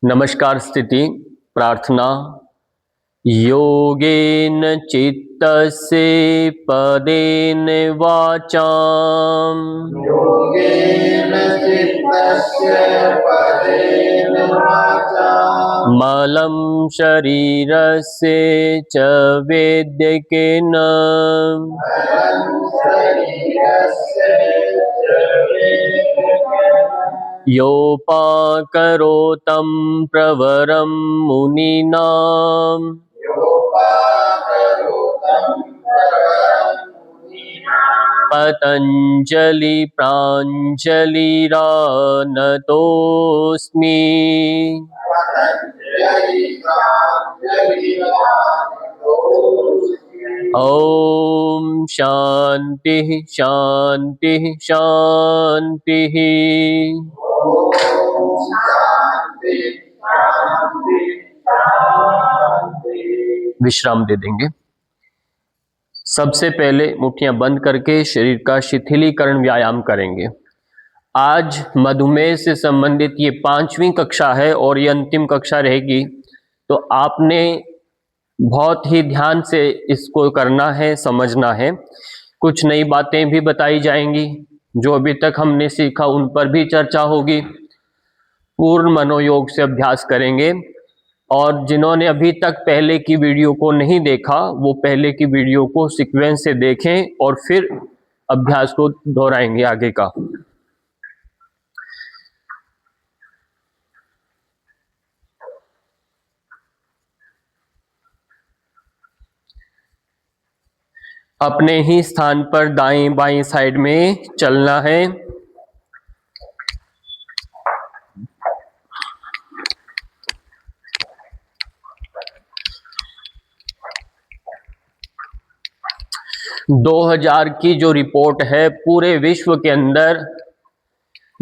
नमस्कार। स्थिति प्रार्थना। योगेन चित्तस्य पदेन वाचाम् योगेन चित्तस्य पदेन वाचा मलं शरीरस्य च वैद्यकेन मलं शरीरस्य च वेदकेन योपाकरोतं प्रवरं मुनीनां योपाकरोतं प्रवरं मुनिना पतञ्जलि प्राञ्जलिरानतोऽस्मि। पतञ्जलि प्राञ्जलिरानतोऽस्मि। ॐ शान्तिः शान्तिः शान्तिः। ॐ शान्ति शान्ति शान्ति। विश्राम दे देंगे। सबसे पहले मुट्ठियां बंद करके शरीर का शिथिलीकरण व्यायाम करेंगे। आज मधुमेह से संबंधित ये 5वीं कक्षा है और ये अंतिम कक्षा रहेगी, तो आपने बहुत ही ध्यान से इसको करना है, समझना है। कुछ नई बातें भी बताई जाएंगी, जो अभी तक हमने सीखा उन पर भी चर्चा होगी। पूर्ण मनोयोग से अभ्यास करेंगे और जिन्होंने अभी तक पहले की वीडियो को नहीं देखा वो पहले की वीडियो को सीक्वेंस से देखें और फिर अभ्यास को दोहराएंगे आगे का। अपने ही स्थान पर दाएं बाएं साइड में चलना है। दो 2000 की जो रिपोर्ट है, पूरे विश्व के अंदर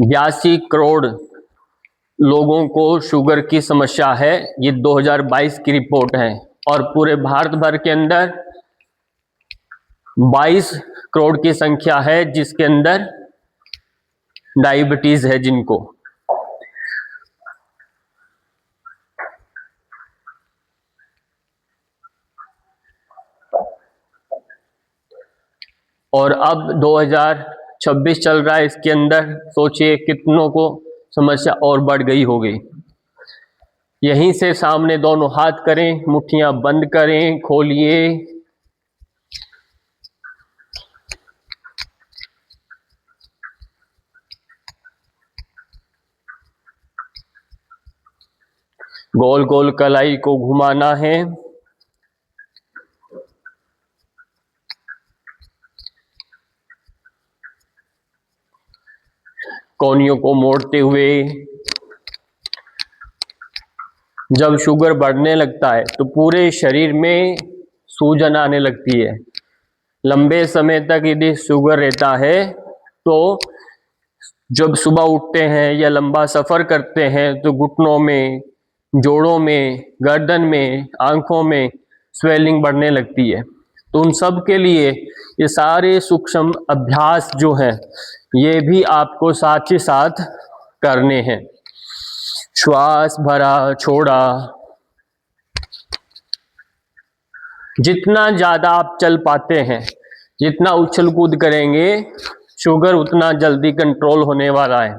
82 करोड़ लोगों को शुगर की समस्या है। ये 2022 की रिपोर्ट है और पूरे भारत भर के अंदर 22 करोड़ की संख्या है जिसके अंदर डायबिटीज है जिनको। और अब 2026 चल रहा है, इसके अंदर सोचिए कितनों को समस्या और बढ़ गई होगी। यहीं से सामने दोनों हाथ करें, मुट्ठियां बंद करें, खोलिए। गोल गोल कलाई को घुमाना है। कोहनियों को मोड़ते हुए। जब शुगर बढ़ने लगता है तो पूरे शरीर में सूजन आने लगती है। लंबे समय तक यदि शुगर रहता है तो जब सुबह उठते हैं या लंबा सफर करते हैं तो घुटनों में, जोड़ों में, गर्दन में, आंखों में स्वेलिंग बढ़ने लगती है। तो उन सब के लिए ये सारे सूक्ष्म अभ्यास जो हैं ये भी आपको साथ ही साथ करने हैं। श्वास भरा, छोड़ा। जितना ज्यादा आप चल पाते हैं, जितना उछल कूद करेंगे, शुगर उतना जल्दी कंट्रोल होने वाला है।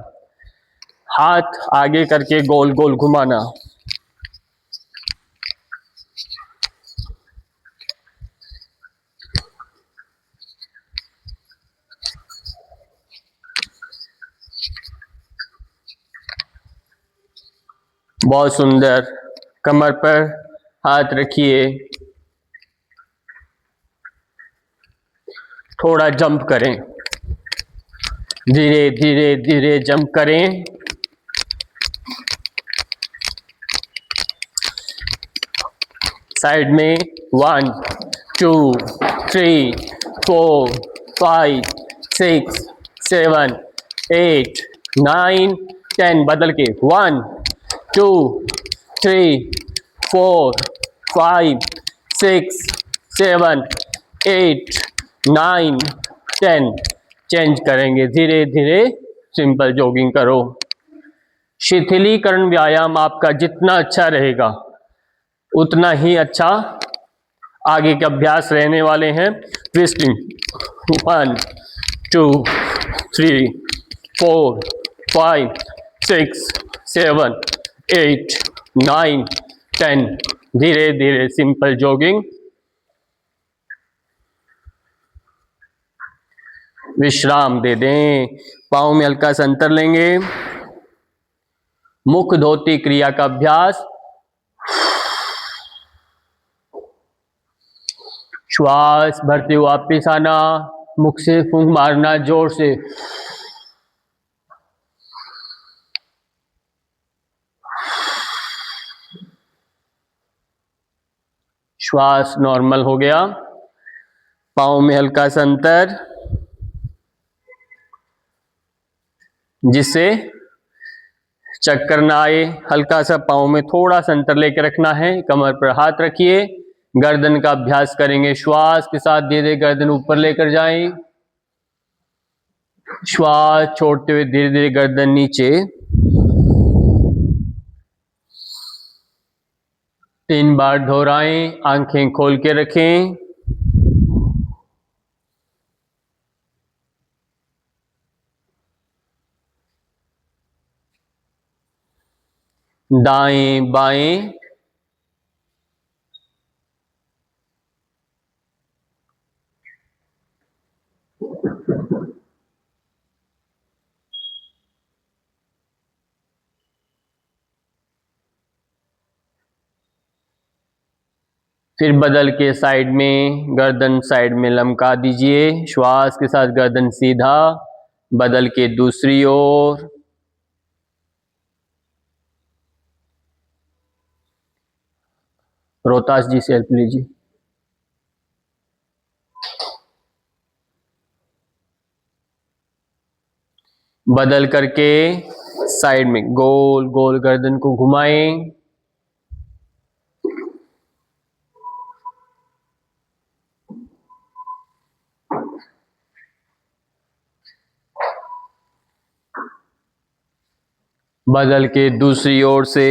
हाथ आगे करके गोल गोल घुमाना। बहुत सुंदर। कमर पर हाथ रखिए। थोड़ा जंप करें, धीरे धीरे धीरे जंप करें। साइड में 1 2 3 4 5 6 7 8 9 10। बदल के 1 2 3 4 5 6 7 8 9 10। चेंज करेंगे, धीरे धीरे सिंपल जॉगिंग करो। शिथिलीकरण व्यायाम आपका जितना अच्छा रहेगा उतना ही अच्छा आगे के अभ्यास रहने वाले हैं। ट्विस्टिंग 1 2 3 4 5 6 7 8 9 10। धीरे धीरे सिंपल जॉगिंग। विश्राम दे दें। पाँव में हल्का सा अंतर लेंगे। मुख धोती क्रिया का अभ्यास। श्वास भरते हुए वापिस आना, मुख से फूंक मारना जोर से। श्वास नॉर्मल हो गया। पाँव में हल्का सा अंतर, जिससे चक्कर ना आए। हल्का सा पाँव में थोड़ा सा अंतर लेकर रखना है। कमर पर हाथ रखिए। गर्दन का अभ्यास करेंगे। श्वास के साथ धीरे धीरे गर्दन ऊपर लेकर जाएं। श्वास छोड़ते हुए धीरे धीरे गर्दन नीचे। 3 बार दोहराएं। आंखें खोल के रखें। दाएं बाएं। फिर बदल के साइड में, गर्दन साइड में लमका दीजिए। श्वास के साथ गर्दन सीधा, बदल के दूसरी ओर। रोहतास जी से हेल्प लीजिए। बदल करके साइड में गोल गोल गर्दन को घुमाएं। बदल के दूसरी ओर से।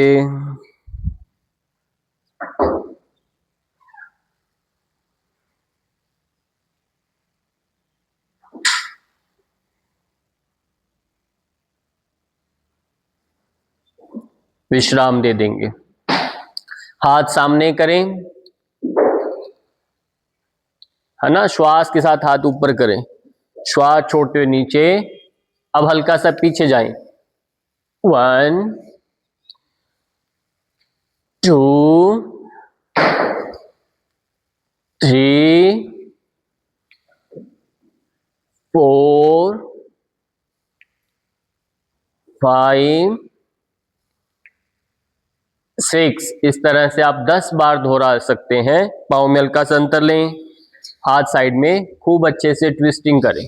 विश्राम दे देंगे। हाथ सामने करें, है ना। श्वास के साथ हाथ ऊपर करें। श्वास छोड़ते हुए नीचे। अब हल्का सा पीछे जाएं। 1 2 3 4 5 6। इस तरह से आप 10 बार दोहरा सकते हैं। पाँव में हल्का सा अंतर लें। हाथ साइड में खूब अच्छे से ट्विस्टिंग करें।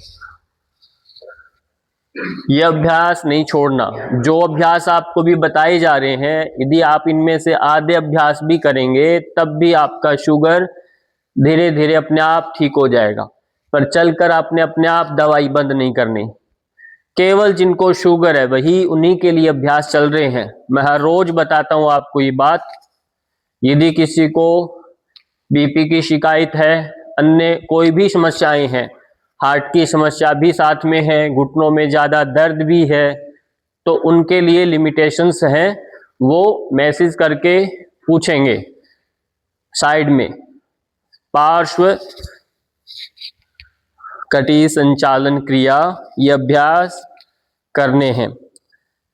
यह अभ्यास नहीं छोड़ना। जो अभ्यास आपको भी बताए जा रहे हैं, यदि आप इनमें से आधे अभ्यास भी करेंगे तब भी आपका शुगर धीरे धीरे अपने आप ठीक हो जाएगा। पर चलकर आपने अपने आप दवाई बंद नहीं करनी। केवल जिनको शुगर है वही, उन्हीं के लिए अभ्यास चल रहे हैं। मैं हर रोज बताता हूं आपको ये बात। यदि किसी को बीपी की शिकायत है, अन्य कोई भी समस्याएं हैं, हार्ट की समस्या भी साथ में है, घुटनों में ज्यादा दर्द भी है, तो उनके लिए लिमिटेशंस हैं। वो मैसेज करके पूछेंगे। साइड में पार्श्व कटी संचालन क्रिया, ये अभ्यास करने हैं।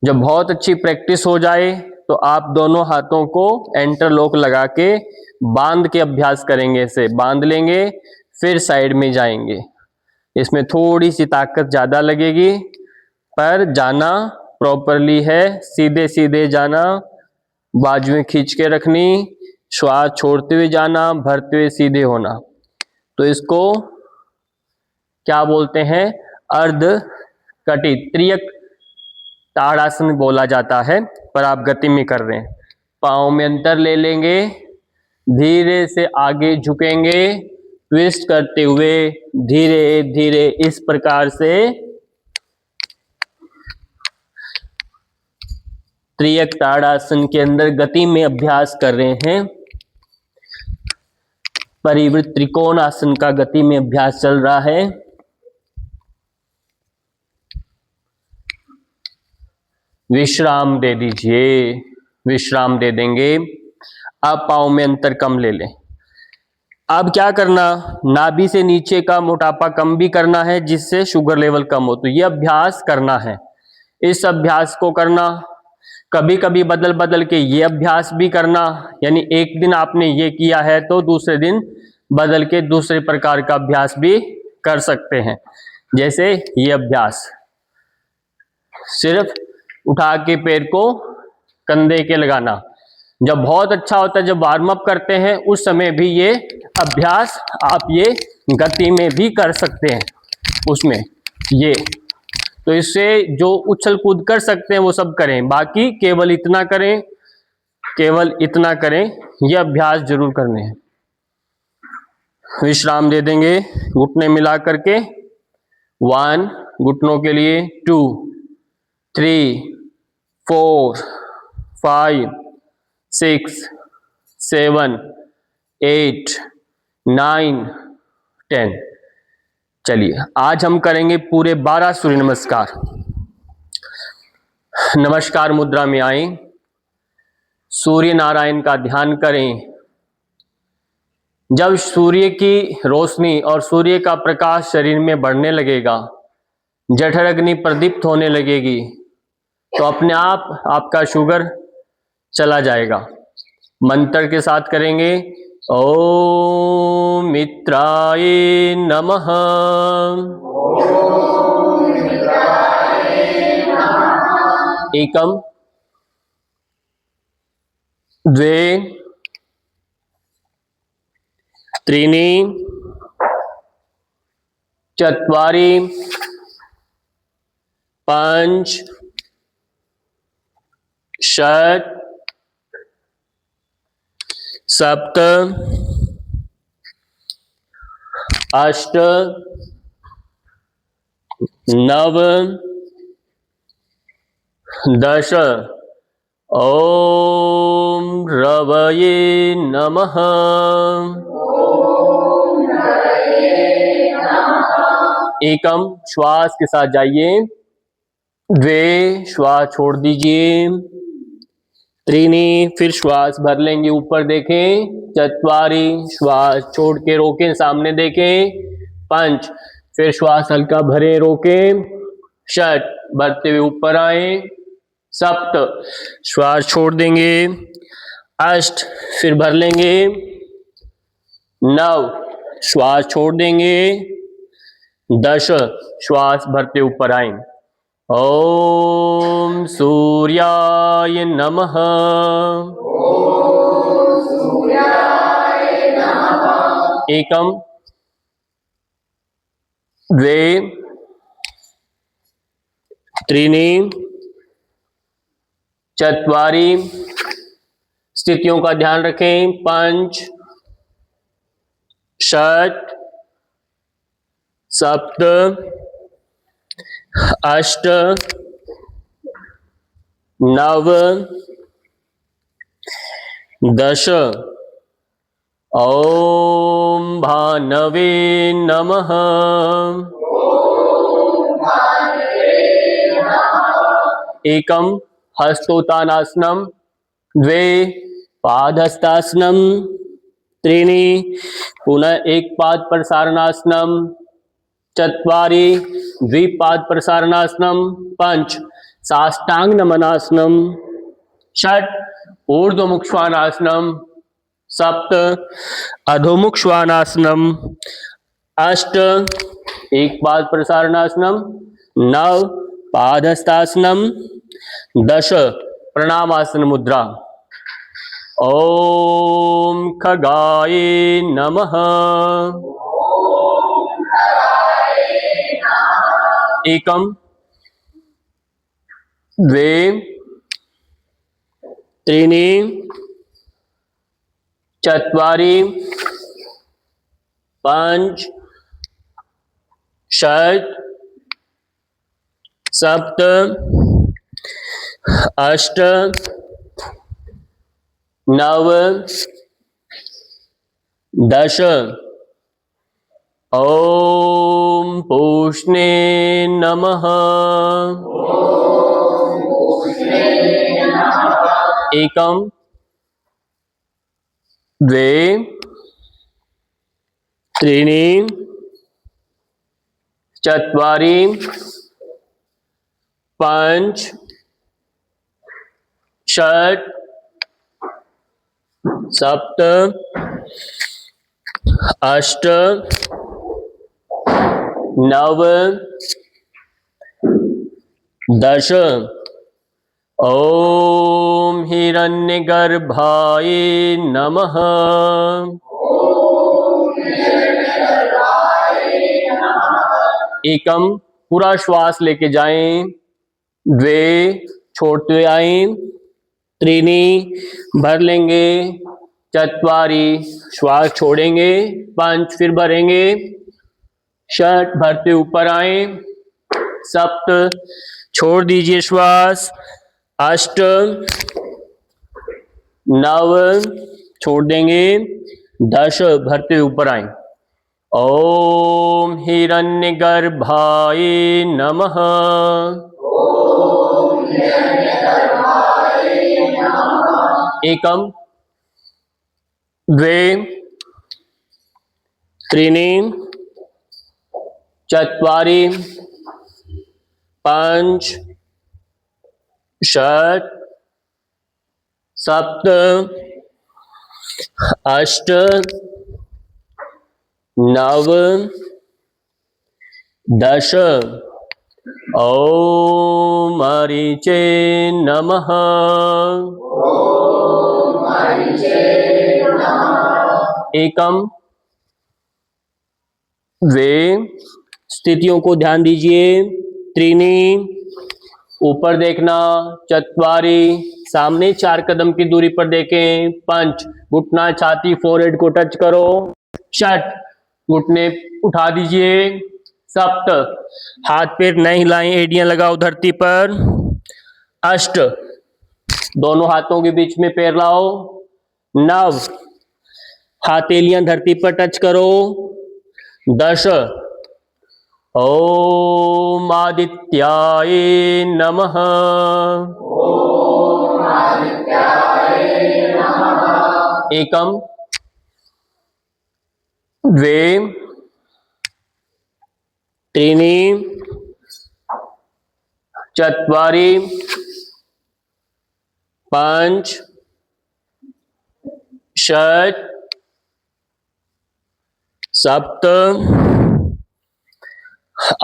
जब बहुत अच्छी प्रैक्टिस हो जाए तो आप दोनों हाथों को इंटरलॉक लगा के बांध के अभ्यास करेंगे। ऐसे बांध लेंगे, फिर साइड में जाएंगे। इसमें थोड़ी सी ताकत ज्यादा लगेगी, पर जाना प्रॉपरली है। सीधे सीधे जाना, बाजुएं खींच के रखनी, श्वास छोड़ते हुए जाना, भरते हुए सीधे होना। तो इसको क्या बोलते हैं? अर्ध कटी त्रियक ताड़ासन बोला जाता है, पर आप गति में कर रहे हैं। पाँव में अंतर ले लेंगे, धीरे से आगे झुकेंगे, ट्विस्ट करते हुए धीरे धीरे इस प्रकार से त्रियक ताड़ासन के अंदर गति में अभ्यास कर रहे हैं। परिवृत्त त्रिकोण आसन का गति में अभ्यास चल रहा है। विश्राम दे दीजिए, विश्राम दे देंगे। अब पाँव में अंतर कम ले लें। अब क्या करना, नाभि से नीचे का मोटापा कम भी करना है जिससे शुगर लेवल कम हो। तो ये अभ्यास करना है। इस अभ्यास को करना, कभी कभी बदल बदल के ये अभ्यास भी करना, यानी एक दिन आपने ये किया है तो दूसरे दिन बदल के दूसरे प्रकार का अभ्यास भी कर सकते हैं। जैसे ये अभ्यास, सिर्फ उठा के पैर को कंधे के लगाना। जब बहुत अच्छा होता है, जब वार्म अप करते हैं उस समय भी ये अभ्यास आप ये गति में भी कर सकते हैं। उसमें ये तो इससे जो उछल कूद कर सकते हैं वो सब करें, बाकी केवल इतना करें, केवल इतना करें। ये अभ्यास जरूर करने हैं। विश्राम दे देंगे घुटने मिला करके। 1 घुटनों के लिए, 2 3 4 5 6 7 8 9 10। चलिए आज हम करेंगे पूरे 12 सूर्य नमस्कार। नमस्कार मुद्रा में आए, सूर्य नारायण का ध्यान करें। जब सूर्य की रोशनी और सूर्य का प्रकाश शरीर में बढ़ने लगेगा, जठर अग्नि प्रदीप्त होने लगेगी, तो अपने आप आपका शुगर चला जाएगा। मंत्र के साथ करेंगे। ओम मित्राय नमः। एकम, द्वे, त्रीणि, चत्वारि, पंच, षट्, सप्त, अष्ट, नव, 10। ओम रवये नमः। एकम, श्वास के साथ जाइए। द्वे, श्वास छोड़ दीजिए। त्रीणि, फिर श्वास भर लेंगे, ऊपर देखें। चत्वारि, श्वास छोड़ के रोकें, सामने देखें। पंच, फिर श्वास हल्का भरे रोकें। षट, भरते हुए ऊपर आए। सप्त, श्वास छोड़ देंगे। अष्ट, फिर भर लेंगे। नव, श्वास छोड़ देंगे। 10, श्वास भरते ऊपर आए। ओम सूर्याय नमः। एकम, द्वे, त्रीणि, चत्वारि, स्थितियों का ध्यान रखें। पंच, षट, सप्त, अष्ट, नव, 10। ओम भानवे नमः। एकम, हस्तोत्तानासनम। द्वे, पादहस्तासनम। त्रीणि, पुनः एक पाद प्रसारणासनम। चत्वारि, द्विपाद प्रसारणासनम। पंच, साष्टांग नमनासनम। षट, ऊर्ध्वमुख श्वानासनम। सप्त, अधोमुख श्वानासनम। अष्ट, एक पाद प्रसारणासनम। नव, पादहस्तासनम। 10, प्रणामासन मुद्रा। ओम खगाय नमः। एकम, द्वे, त्रीणि, चत्वारि, पंच, षट्, सप्त, अष्ट नव दश। ओम पूष्णे नमः। एकम द्वे त्रीणि चत्वारि पंच षट् सप्त अष्ट नव दश। ओम हिरण्यगर्भाय नमः। एकम पूरा श्वास लेके जाएं, द्वे छोड़ते हुए आएं, त्रीनी भर लेंगे, चत्वारी श्वास छोड़ेंगे, पंच फिर भरेंगे, षट भरते ऊपर आए, सप्त छोड़ दीजिए श्वास, अष्ट नव छोड़ देंगे, दश भरते ऊपर आए। ओम हिरण्यगर्भाय नमः। एकम द्वे त्रीणि चत्वारि पंच षट् सप्त अष्ट नव दश। ओम मरीचे नमः। एकम द्वे स्थितियों को ध्यान दीजिए, त्रीणी ऊपर देखना, चत्वारी सामने 4 कदम की दूरी पर देखें, पंच घुटना छाती फोरहेड को टच करो, षट घुटने उठा दीजिए, सप्त हाथ पैर नहीं हिलाएं, एड़ियां लगाओ धरती पर, अष्ट दोनों हाथों के बीच में पैर लाओ, नव हथेलियां धरती पर टच करो, दश ओम आदित्याय नमः। एकम द्वे त्रीणि चत्वारि पंच षट् सप्त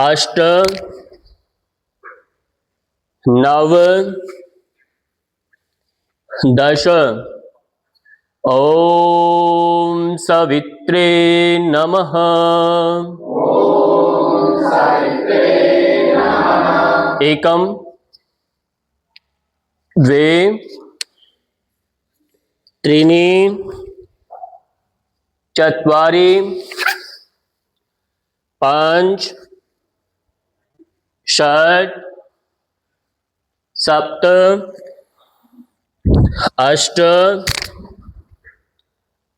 अष्ट नव दश। ओम सवित्रे नमः। एकम द्वे त्रीणि चत्वारि पंच षट् सप्त अष्ट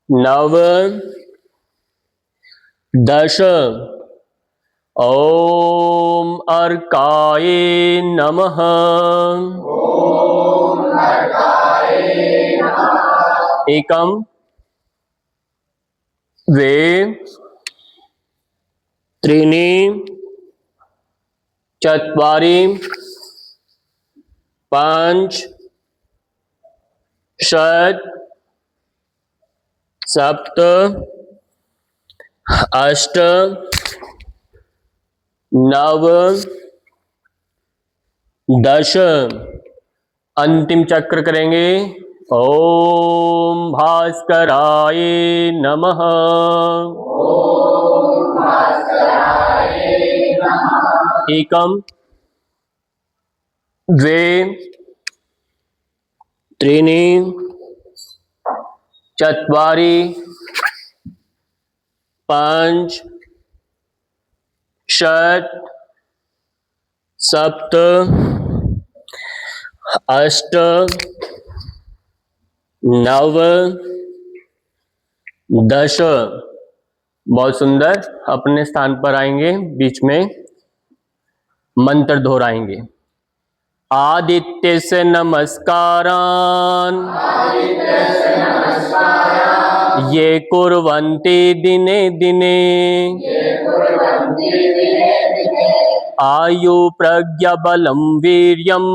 नव दश। ओम अर्काय नमः। एकम द्वे त्रीणि चत्वारि पंच षट् सप्त अष्ट नव दश। अंतिम चक्र करेंगे। ओम भास्कराय नमः। एकम द्वे त्रीणि चत्वारि पंच षट् सप्त अष्ट, नव, 10। बहुत सुंदर। अपने स्थान पर आएंगे, बीच में मंत्र दोहराएंगे। आदित्य से नमस्कारान् ये कुर्वन्ति दिने दिने आयु प्रज्ञा बलं वीर्यं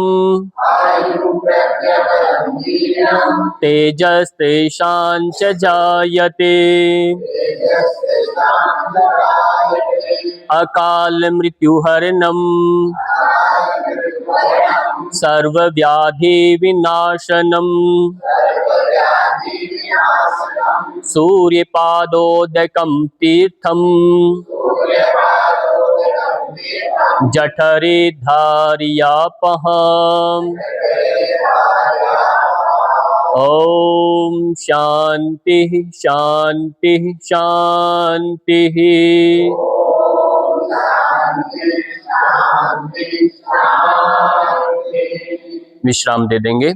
तेजस्तेषां च जायते अकाल मृत्युहरणं सर्वव्याधि विनाशनम् सूर्यपादोदकं तीर्थं जठरे धारयापहम्। ओम शांति शांति शांति। विश्राम दे देंगे।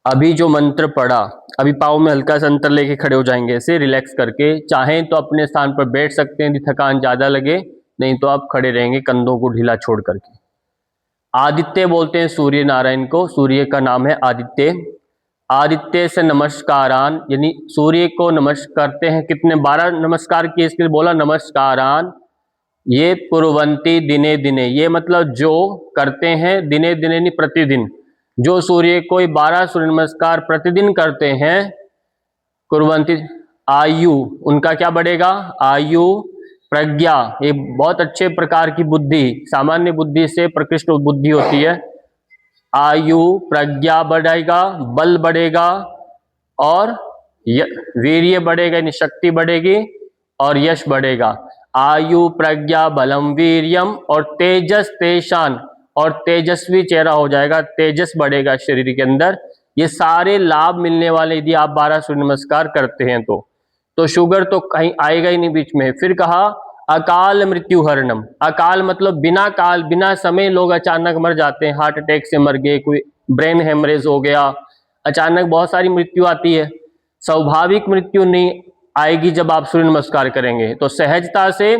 अभी जो मंत्र पढ़ा, अभी पाँव में हल्का सा अंतर लेके खड़े हो जाएंगे, ऐसे रिलैक्स करके। चाहें तो अपने स्थान पर बैठ सकते हैं यदि थकान ज्यादा लगे, नहीं तो आप खड़े रहेंगे कंधों को ढीला छोड़ करके। आदित्य बोलते हैं सूर्य नारायण को, सूर्य का नाम है आदित्य। आदित्य से नमस्कारान, यानी सूर्य को नमस्कार करते हैं। कितने 12 नमस्कार किए, इसके लिए बोला नमस्कारान। ये कुर्वन्ति दिने दिने, ये मतलब जो करते हैं, दिने दिने यानी प्रतिदिन। जो सूर्य को 12 सूर्य नमस्कार प्रतिदिन करते हैं, कुर्वन्ति, आयु उनका क्या बढ़ेगा, आयु प्रज्ञा, ये बहुत अच्छे प्रकार की बुद्धि, सामान्य बुद्धि से प्रकृष्ट बुद्धि होती है। आयु प्रज्ञा बढ़ेगा, बल बढ़ेगा, और वीर्य बढ़ेगा यानी शक्ति बढ़ेगी, और यश बढ़ेगा। आयु प्रज्ञा बलम वीर्यम, और तेजस तेषान, और तेजस्वी चेहरा हो जाएगा, तेजस बढ़ेगा शरीर के अंदर। ये सारे लाभ मिलने वाले यदि आप 12 सूर्य नमस्कार करते हैं तो शुगर तो कहीं आएगा ही नहीं बीच में। फिर कहा अकाल मृत्यु हरणम। अकाल मतलब बिना काल, बिना समय लोग अचानक मर जाते हैं, हार्ट अटैक से मर गए, कोई ब्रेन हेमरेज हो गया, अचानक बहुत सारी मृत्यु आती है। स्वाभाविक मृत्यु नहीं आएगी जब आप सूर्य नमस्कार करेंगे। तो सहजता से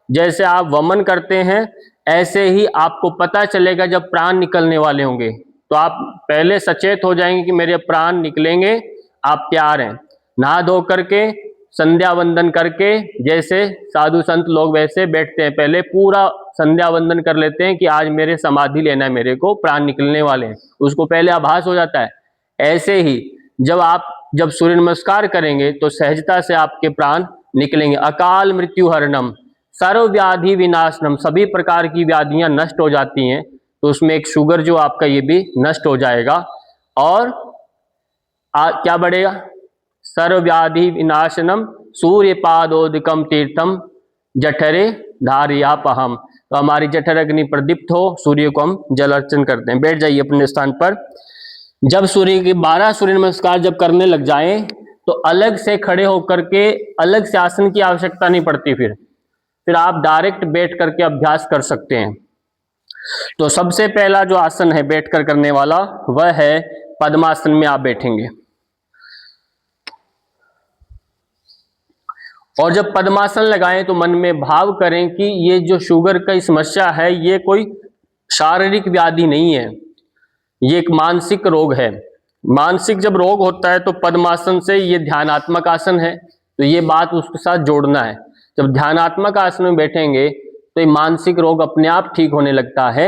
जैसे आप वमन करते हैं, ऐसे ही आपको पता चलेगा जब प्राण निकलने वाले होंगे, तो आप पहले सचेत हो जाएंगे कि मेरे प्राण निकलेंगे, आप तैयार हैं। नहा धो करके, संध्या वंदन करके, जैसे साधु संत लोग वैसे बैठते हैं, पहले पूरा संध्या वंदन कर लेते हैं कि आज मेरे समाधि लेना है, मेरे को प्राण निकलने वाले हैं, उसको पहले आभास हो जाता है। ऐसे ही जब सूर्य नमस्कार करेंगे तो सहजता से आपके प्राण निकलेंगे। अकाल मृत्यु हरणम सर्व व्याधि विनाशनम, सभी प्रकार की व्याधियां नष्ट हो जाती हैं, तो उसमें एक शुगर जो आपका ये भी नष्ट हो जाएगा। और क्या बढ़ेगा, सर्व व्याधि विनाशनम सूर्यपादोदकम तीर्थम जठरे धारयापहम। तो हमारी जठर अग्नि प्रदीप्त हो, सूर्य को हम जल अर्चन करते हैं। बैठ जाइए अपने स्थान पर। जब सूर्य के 12 सूर्य नमस्कार जब करने लग जाएं, तो अलग से खड़े होकर के, अलग से आसन की आवश्यकता नहीं पड़ती। फिर आप डायरेक्ट बैठ करके अभ्यास कर सकते हैं। तो सबसे पहला जो आसन है बैठकर करने वाला, वह है पद्मासन में आप बैठेंगे। और जब पद्मासन लगाएं तो मन में भाव करें कि ये जो शुगर की समस्या है, ये कोई शारीरिक व्याधि नहीं है, ये एक मानसिक रोग है। मानसिक जब रोग होता है तो पद्मासन से, ये ध्यानात्मक आसन है, तो ये बात उसके साथ जोड़ना है। जब ध्यानात्मक आसन में बैठेंगे तो ये मानसिक रोग अपने आप ठीक होने लगता है।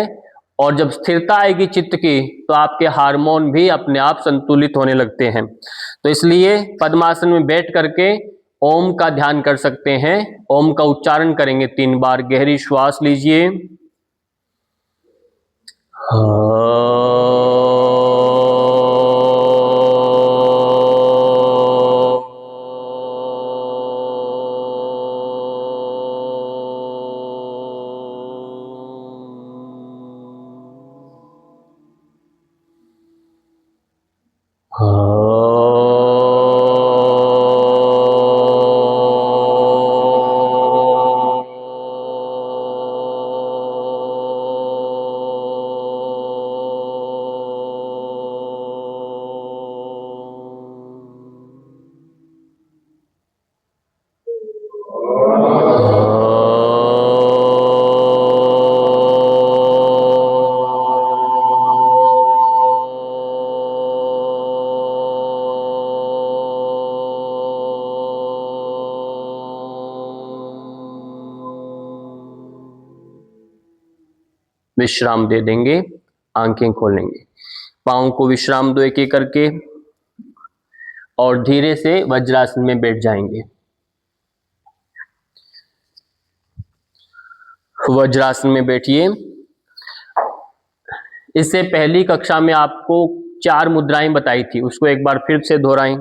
और जब स्थिरता आएगी चित्त की, तो आपके हार्मोन भी अपने आप संतुलित होने लगते हैं। तो इसलिए पद्मासन में बैठ करके ओम का ध्यान कर सकते हैं। ओम का उच्चारण करेंगे 3 बार। गहरी श्वास लीजिए। विश्राम दे देंगे, आंखें खोलेंगे। पाँव को विश्राम दो एक एक करके और धीरे से वज्रासन में बैठ जाएंगे। वज्रासन में बैठिए। इससे पहली कक्षा में आपको 4 मुद्राएं बताई थी, उसको एक बार फिर से दोहराएं।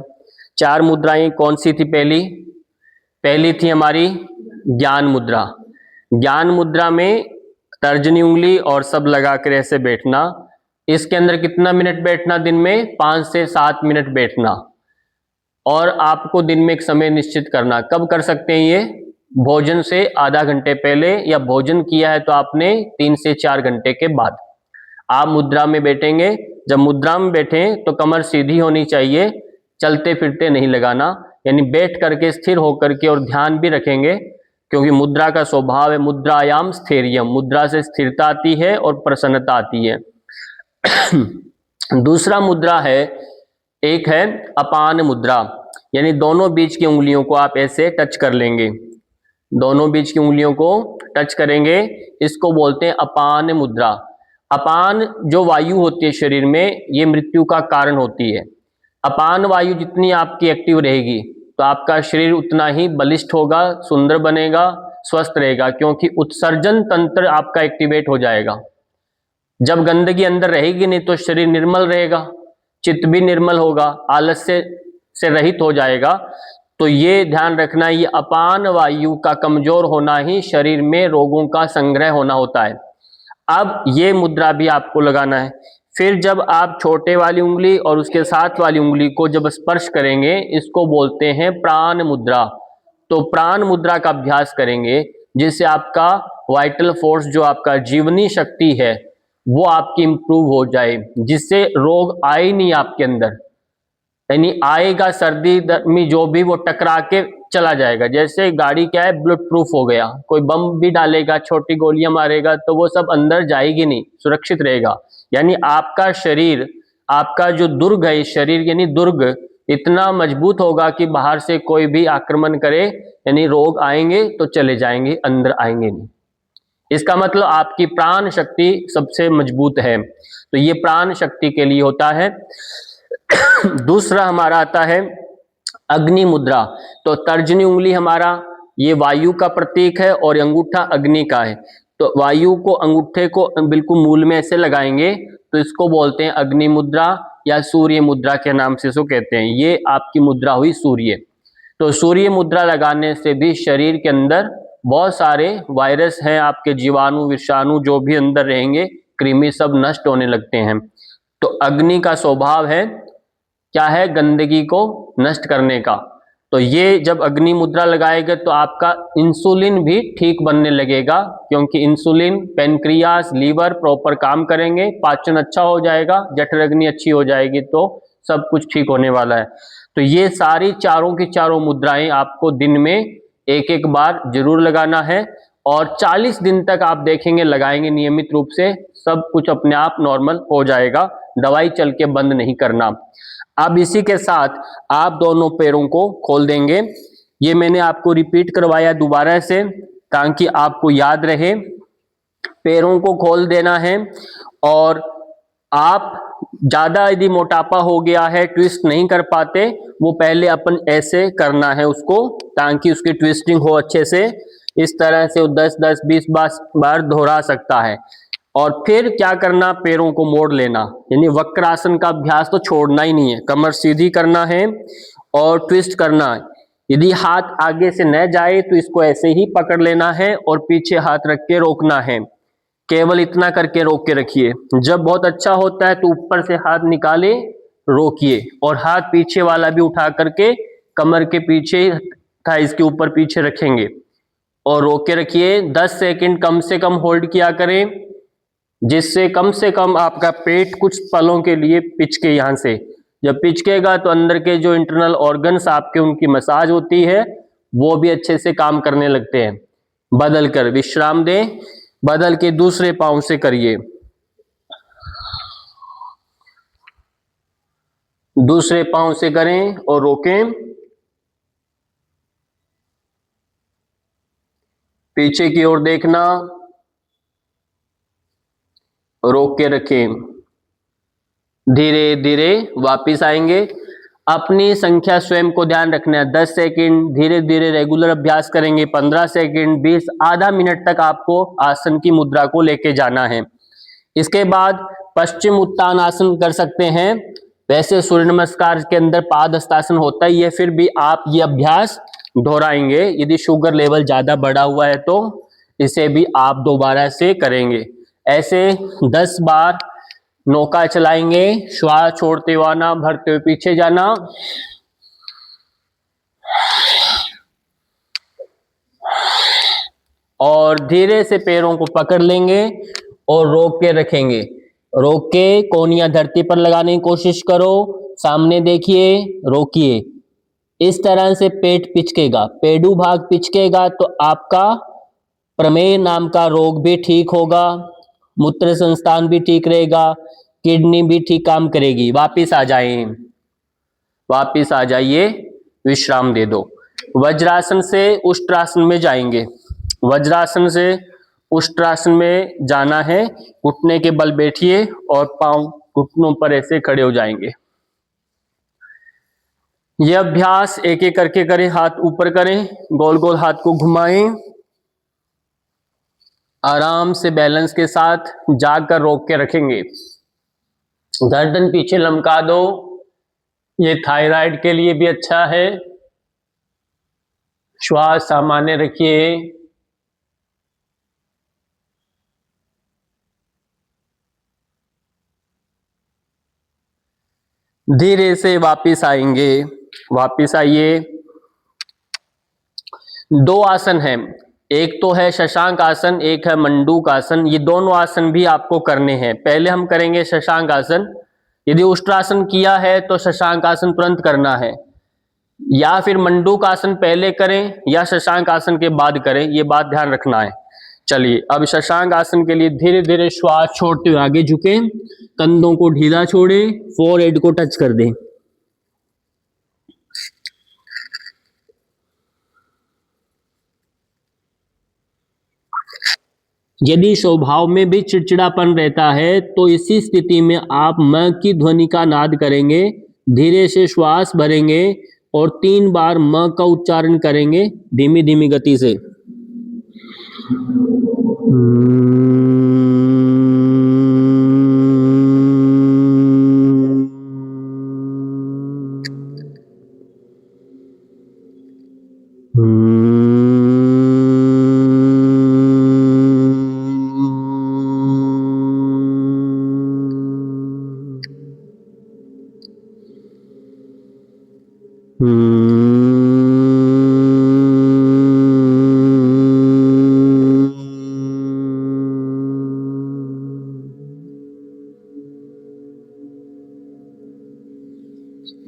4 मुद्राएं कौन सी थी? पहली थी हमारी ज्ञान मुद्रा। ज्ञान मुद्रा में तर्जनी उंगली और सब लगा कर ऐसे बैठना। इसके अंदर कितना मिनट बैठना? दिन में 5 से 7 मिनट बैठना। और आपको दिन में एक समय निश्चित करना। कब कर सकते हैं ये? भोजन से आधा घंटे पहले, या भोजन किया है तो आपने 3 से 4 घंटे के बाद आप मुद्रा में बैठेंगे। जब मुद्रा में बैठें तो कमर सीधी होनी चाहिए, चलते फिरते नहीं लगाना, यानी बैठ करके स्थिर होकर के, और ध्यान भी रखेंगे क्योंकि मुद्रा का स्वभाव है मुद्रायाम स्थैर्यम, मुद्रा से स्थिरता आती है और प्रसन्नता आती है। दूसरा मुद्रा है, एक है अपान मुद्रा, यानी दोनों बीच की उंगलियों को आप ऐसे टच कर लेंगे, दोनों बीच की उंगलियों को टच करेंगे, इसको बोलते हैं अपान मुद्रा। अपान जो वायु होती है शरीर में, ये मृत्यु का कारण होती है। अपान वायु जितनी आपकी एक्टिव रहेगी तो आपका शरीर उतना ही बलिष्ठ होगा, सुंदर बनेगा, स्वस्थ रहेगा, क्योंकि उत्सर्जन तंत्र आपका एक्टिवेट हो जाएगा। जब गंदगी अंदर रहेगी नहीं तो शरीर निर्मल रहेगा, चित्त भी निर्मल होगा, आलस्य से रहित हो जाएगा। तो ये ध्यान रखना, ये अपान वायु का कमजोर होना ही शरीर में रोगों का संग्रह होना होता है। अब ये मुद्रा भी आपको लगाना है। फिर जब आप छोटे वाली उंगली और उसके साथ वाली उंगली को जब स्पर्श करेंगे, इसको बोलते हैं प्राण मुद्रा। तो प्राण मुद्रा का अभ्यास करेंगे, जिससे आपका वाइटल फोर्स, जो आपका जीवनी शक्ति है, वो आपकी इंप्रूव हो जाए, जिससे रोग आए नहीं आपके अंदर, यानी आएगा सर्दी गर्मी जो भी, वो टकरा के चला जाएगा। जैसे गाड़ी क्या है, बुलेट प्रूफ हो गया, कोई बम भी डालेगा, छोटी गोलियां मारेगा तो वो सब अंदर जाएगी नहीं, सुरक्षित रहेगा। यानी आपका शरीर, आपका जो दुर्ग है शरीर, यानी दुर्ग इतना मजबूत होगा कि बाहर से कोई भी आक्रमण करे, यानी रोग आएंगे तो चले जाएंगे, अंदर आएंगे नहीं। इसका मतलब आपकी प्राण शक्ति सबसे मजबूत है। तो ये प्राण शक्ति के लिए होता है। दूसरा हमारा आता है अग्नि मुद्रा। तो तर्जनी उंगली हमारा ये वायु का प्रतीक है और अंगूठा अग्नि का है। तो वायु को, अंगूठे को बिल्कुल मूल में ऐसे लगाएंगे तो इसको बोलते हैं अग्नि मुद्रा, या सूर्य मुद्रा के नाम से इसको कहते हैं। ये आपकी मुद्रा हुई सूर्य। तो सूर्य मुद्रा लगाने से भी शरीर के अंदर बहुत सारे वायरस हैं, आपके जीवाणु विषाणु जो भी अंदर रहेंगे, कृमि, सब नष्ट होने लगते हैं। तो अग्नि का स्वभाव है क्या है? गंदगी को नष्ट करने का। तो ये जब अग्नि मुद्रा लगाएगा तो आपका इंसुलिन भी ठीक बनने लगेगा, क्योंकि इंसुलिन, पेनक्रियास, लीवर प्रॉपर काम करेंगे, पाचन अच्छा हो जाएगा, जठर अग्नि अच्छी हो जाएगी, तो सब कुछ ठीक होने वाला है। तो ये सारी चारों की चारों मुद्राएं आपको दिन में एक एक बार जरूर लगाना है, और 40 दिन तक आप देखेंगे, लगाएंगे नियमित रूप से, सब कुछ अपने आप नॉर्मल हो जाएगा। दवाई चल के बंद नहीं करना। अब इसी के साथ आप दोनों पैरों को खोल देंगे। ये मैंने आपको रिपीट करवाया दोबारा से ताकि आपको याद रहे। पैरों को खोल देना है, और आप ज्यादा यदि मोटापा हो गया है, ट्विस्ट नहीं कर पाते, वो पहले अपन ऐसे करना है उसको, ताकि उसकी ट्विस्टिंग हो अच्छे से। इस तरह से वो 10-10, 20 बार दोहरा सकता है। और फिर क्या करना, पैरों को मोड़ लेना, यानी वक्रासन का अभ्यास तो छोड़ना ही नहीं है। कमर सीधी करना है और ट्विस्ट करना है। यदि हाथ आगे से न जाए तो इसको ऐसे ही पकड़ लेना है और पीछे हाथ रख के रोकना है। केवल इतना करके रोक के रखिए। जब बहुत अच्छा होता है तो ऊपर से हाथ निकाले, रोकिए, और हाथ पीछे वाला भी उठा करके कमर के पीछे, थाइस के ऊपर पीछे रखेंगे और रोक के रखिए। 10 सेकंड कम से कम होल्ड किया करें, जिससे कम से कम आपका पेट कुछ पलों के लिए पिचके। यहाँ से जब पिचकेगा तो अंदर के जो इंटरनल ऑर्गन्स आपके, उनकी मसाज होती है, वो भी अच्छे से काम करने लगते हैं। बदल कर विश्राम दें, बदल के दूसरे पांव से करिए। दूसरे पांव से करें और रोकें। पीछे की ओर देखना, रोक के रखें, धीरे धीरे वापिस आएंगे। अपनी संख्या स्वयं को ध्यान रखना है, 10 सेकंड धीरे धीरे रेगुलर अभ्यास करेंगे, 15 सेकंड, 20, आधा मिनट तक आपको आसन की मुद्रा को लेके जाना है। इसके बाद पश्चिम उत्तान आसन कर सकते हैं। वैसे सूर्य नमस्कार के अंदर पाद हस्तासन होता है, ये फिर भी आप ये अभ्यास दोहराएंगे। यदि शुगर लेवल ज्यादा बढ़ा हुआ है तो इसे भी आप दोबारा से करेंगे। ऐसे 10 बार नौका चलाएंगे, श्वास छोड़ते हुए आना, भरते हुए पीछे जाना, और धीरे से पैरों को पकड़ लेंगे और रोक के रखेंगे। रोक के कोहनियां धरती पर लगाने की कोशिश करो, सामने देखिए, रोकिए। इस तरह से पेट पिचकेगा, पेडू भाग पिचकेगा तो आपका प्रमेह नाम का रोग भी ठीक होगा, मूत्र संस्थान भी ठीक रहेगा, किडनी भी ठीक काम करेगी। वापिस आ जाएं, वापिस आ जाइए, विश्राम दे दो। वज्रासन से उष्ट्रासन में जाएंगे। वज्रासन से उष्ट्रासन में जाना है, घुटने के बल बैठिए और पांव घुटनों पर ऐसे खड़े हो जाएंगे। यह अभ्यास एक एक करके करें, हाथ ऊपर करें, गोल गोल हाथ को घुमाएं, आराम से बैलेंस के साथ जाकर रोक के रखेंगे। गर्दन पीछे लमका दो, ये थायराइड के लिए भी अच्छा है। श्वास सामान्य रखिए। धीरे से वापिस आएंगे, वापिस आइए। 2 आसन हैं, एक तो है शशांक आसन, एक है मंडूक आसन। ये दोनों आसन भी आपको करने हैं। पहले हम करेंगे शशांक आसन। यदि उष्ट्रासन किया है तो शशांक आसन तुरंत करना है, या फिर मंडूक आसन पहले करें या शशांक आसन के बाद करें, ये बात ध्यान रखना है। चलिए, अब शशांक आसन के लिए धीरे धीरे श्वास छोड़ते हुए आगे झुकें, कंधों को ढीला छोड़ें, फोरहेड को टच कर दें। यदि स्वभाव में भी चिड़चिड़ापन रहता है तो इसी स्थिति में आप म की ध्वनि का नाद करेंगे, धीरे से श्वास भरेंगे और 3 बार म का उच्चारण करेंगे धीमी धीमी गति से।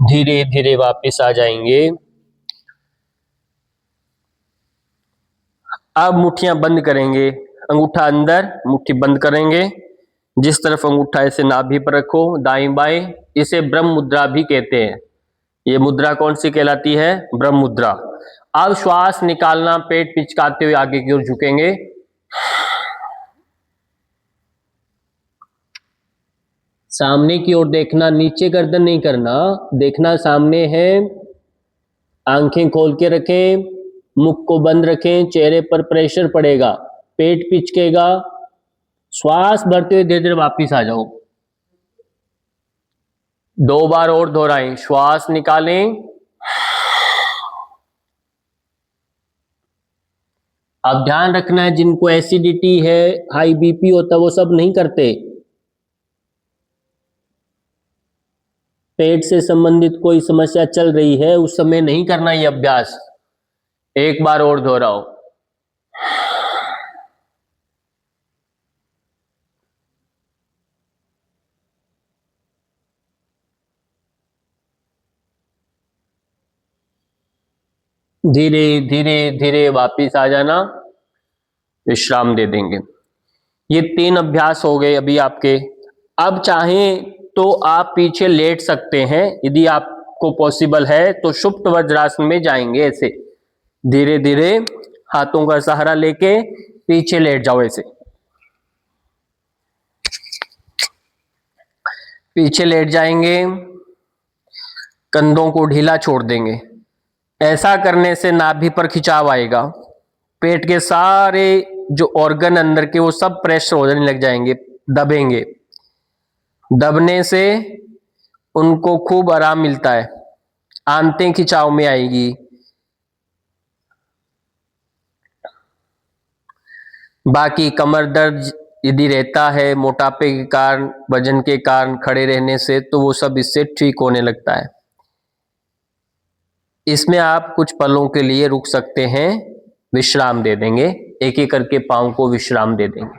धीरे धीरे वापस आ जाएंगे। अब मुट्ठियां बंद करेंगे, अंगूठा अंदर, मुट्ठी बंद करेंगे। जिस तरफ अंगूठा ऐसे नाभि पर रखो, दाएं बाएं। इसे ब्रह्म मुद्रा भी कहते हैं। ये मुद्रा कौन सी कहलाती है? ब्रह्म मुद्रा। अब श्वास निकालना, पेट पिचकाते हुए आगे की ओर झुकेंगे। सामने की ओर देखना, नीचे गर्दन नहीं करना, देखना सामने है। आंखें खोल के रखें, मुख को बंद रखें, चेहरे पर प्रेशर पड़ेगा, पेट पिचकेगा। श्वास भरते हुए धीरे धीरे वापिस आ जाओ। 2 बार और दोहराएं। श्वास निकालें, अब ध्यान रखना है जिनको एसिडिटी है, हाई बीपी होता है, वो सब नहीं करते। पेट से संबंधित कोई समस्या चल रही है उस समय नहीं करना ये अभ्यास। 1 बार और दोहराओ। धीरे धीरे धीरे वापिस आ जाना, विश्राम दे देंगे। ये 3 अभ्यास हो गए अभी आपके। अब चाहें तो आप पीछे लेट सकते हैं, यदि आपको पॉसिबल है तो सुप्त वज्रासन में जाएंगे। ऐसे धीरे धीरे हाथों का सहारा लेके पीछे लेट जाओ ऐसे। पीछे लेट जाएंगे, कंधों को ढीला छोड़ देंगे। ऐसा करने से नाभि पर खिंचाव आएगा, पेट के सारे जो ऑर्गन अंदर के वो सब प्रेशर होने लग जाएंगे, दबेंगे। दबने से उनको खूब आराम मिलता है, आंतें खिंचाव में आएगी। बाकी कमर दर्द यदि रहता है मोटापे के कारण, वजन के कारण, खड़े रहने से, तो वो सब इससे ठीक होने लगता है। इसमें आप कुछ पलों के लिए रुक सकते हैं, विश्राम दे देंगे, एक एक करके पांव को विश्राम दे देंगे।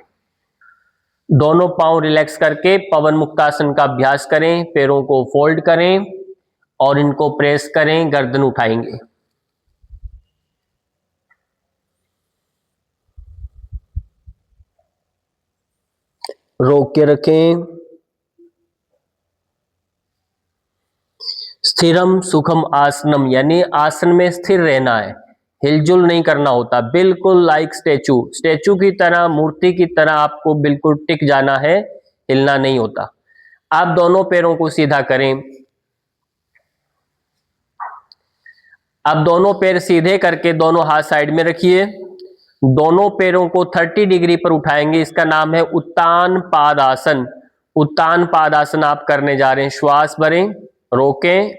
दोनों पांव रिलैक्स करके पवन मुक्तासन का अभ्यास करें। पैरों को फोल्ड करें और इनको प्रेस करें, गर्दन उठाएंगे। रोक के रखें। स्थिरम सुखम आसनम, यानी आसन में स्थिर रहना है, हिलजुल नहीं करना होता, बिल्कुल लाइक स्टैचू, स्टैचू की तरह, मूर्ति की तरह आपको बिल्कुल टिक जाना है, हिलना नहीं होता। आप दोनों पैरों को सीधा करें। अब दोनों पैर सीधे करके दोनों हाथ साइड में रखिए। दोनों पैरों को 30 डिग्री पर उठाएंगे, इसका नाम है उत्तान पादासन। उत्तान पादासन आप करने जा रहे हैं। श्वास भरें, रोकें,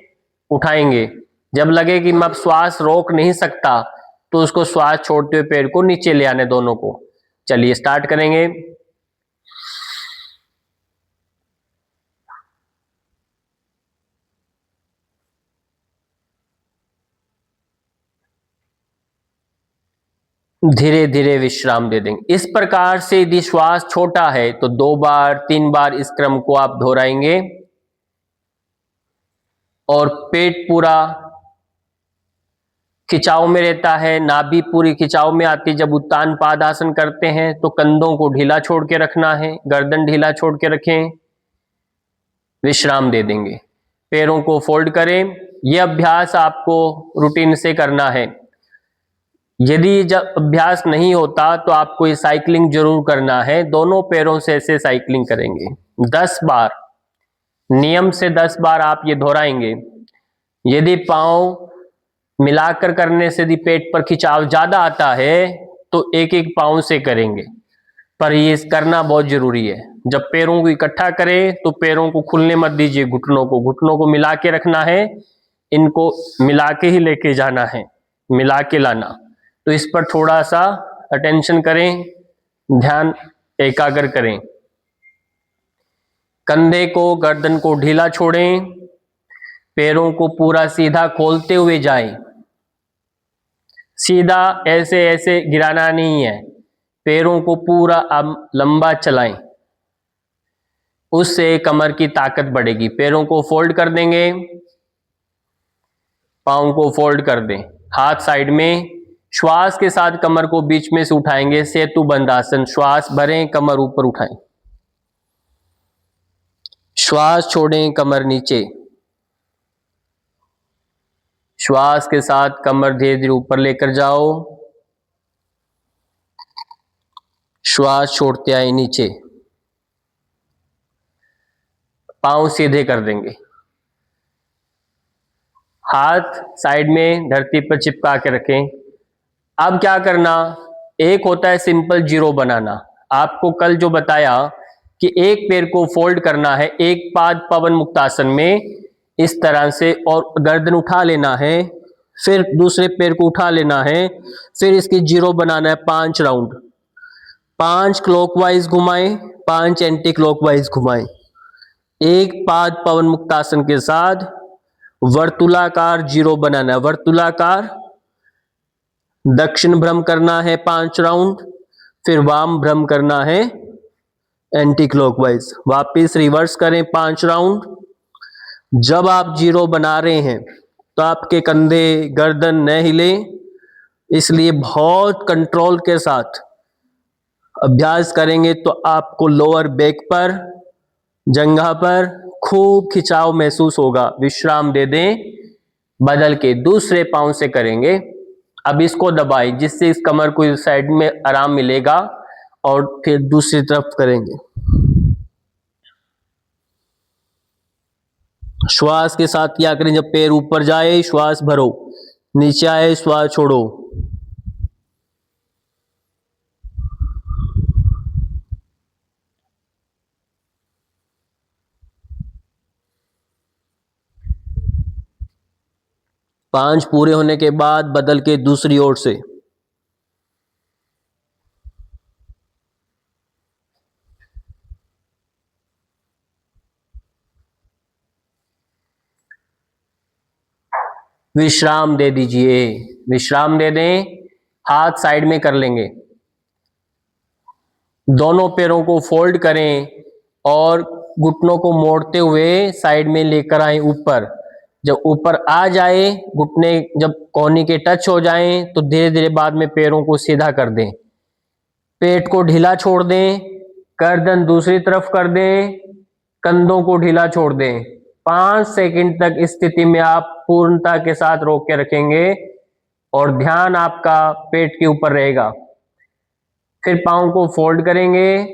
उठाएंगे। जब लगे कि मैं अब श्वास रोक नहीं सकता, तो उसको श्वास छोड़ते हुए पैर को नीचे ले आने, दोनों को। चलिए स्टार्ट करेंगे। धीरे धीरे विश्राम दे देंगे। इस प्रकार से यदि श्वास छोटा है तो 2 बार 3 बार इस क्रम को आप दोहराएंगे और पेट पूरा खिंचाव में रहता है, नाभि पूरी खिंचाव में आती है। जब उत्तान पादासन करते हैं तो कंधों को ढीला छोड़ के रखना है, गर्दन ढीला छोड़ के रखें, विश्राम दे देंगे। पैरों को फोल्ड करें। यह अभ्यास आपको रूटीन से करना है। यदि जब अभ्यास नहीं होता तो आपको ये साइकिलिंग जरूर करना है। दोनों पैरों से ऐसे साइकिलिंग करेंगे 10 बार, नियम से 10 बार आप ये दोहराएंगे। यदि पांव मिलाकर करने से यदि पेट पर खिंचाव ज्यादा आता है तो एक एक पांव से करेंगे, पर ये करना बहुत जरूरी है। जब पैरों को इकट्ठा करें तो पैरों को खुलने मत दीजिए, घुटनों को मिला के रखना है, इनको मिला के ही लेके जाना है, मिला के लाना। तो इस पर थोड़ा सा अटेंशन करें, ध्यान एकाग्र करें। कंधे को, गर्दन को ढीला छोड़ें, पैरों को पूरा सीधा खोलते हुए जाएं। सीधा ऐसे ऐसे गिराना नहीं है, पैरों को पूरा लंबा चलाएं, उससे कमर की ताकत बढ़ेगी। पैरों को फोल्ड कर देंगे, पाँव को फोल्ड कर दें, हाथ साइड में। श्वास के साथ कमर को बीच में से उठाएंगे, सेतु बंद आसन। श्वास भरें, कमर ऊपर उठाएं, श्वास छोड़ें, कमर नीचे। श्वास के साथ कमर धीरे धीरे ऊपर लेकर जाओ, श्वास छोड़ते आए नीचे। पांव सीधे कर देंगे, हाथ साइड में धरती पर चिपका के रखें। अब क्या करना, एक होता है सिंपल जीरो बनाना। आपको कल जो बताया कि एक पैर को फोल्ड करना है, एक पाद पवन मुक्तासन में इस तरह से, और गर्दन उठा लेना है, फिर दूसरे पैर को उठा लेना है, फिर इसकी जीरो बनाना है 5 राउंड। 5 क्लॉकवाइज घुमाएं, 5 एंटी क्लॉकवाइज घुमाएं। एक पाद पवन मुक्तासन के साथ वर्तुलाकार जीरो बनाना है। वर्तुलाकार दक्षिण भ्रम करना है 5 राउंड, फिर वाम भ्रम करना है एंटी क्लॉकवाइज। वापिस रिवर्स करें 5 राउंड। जब आप जीरो बना रहे हैं तो आपके कंधे, गर्दन न हिले, इसलिए बहुत कंट्रोल के साथ अभ्यास करेंगे तो आपको लोअर बैक पर, जंघा पर खूब खिंचाव महसूस होगा। विश्राम दे दें, बदल के दूसरे पांव से करेंगे। अब इसको दबाएं, जिससे इस कमर को इस साइड में आराम मिलेगा, और फिर दूसरी तरफ करेंगे। श्वास के साथ क्या करें, जब पैर ऊपर जाए श्वास भरो, नीचे आए श्वास छोड़ो। पांच पूरे होने के बाद बदल के दूसरी ओर से। विश्राम दे दीजिए, विश्राम दे दें, हाथ साइड में कर लेंगे, दोनों पैरों को फोल्ड करें और घुटनों को मोड़ते हुए साइड में लेकर आए ऊपर। जब ऊपर आ जाए, घुटने जब कोहनी के टच हो जाएं, तो धीरे धीरे बाद में पैरों को सीधा कर दें, पेट को ढीला छोड़ दें, गर्दन दूसरी तरफ कर दें, कंधों को ढीला छोड़ दें। 5 सेकंड तक इस स्थिति में आप पूर्णता के साथ रोक के रखेंगे और ध्यान आपका पेट के ऊपर रहेगा। फिर पाँव को फोल्ड करेंगे,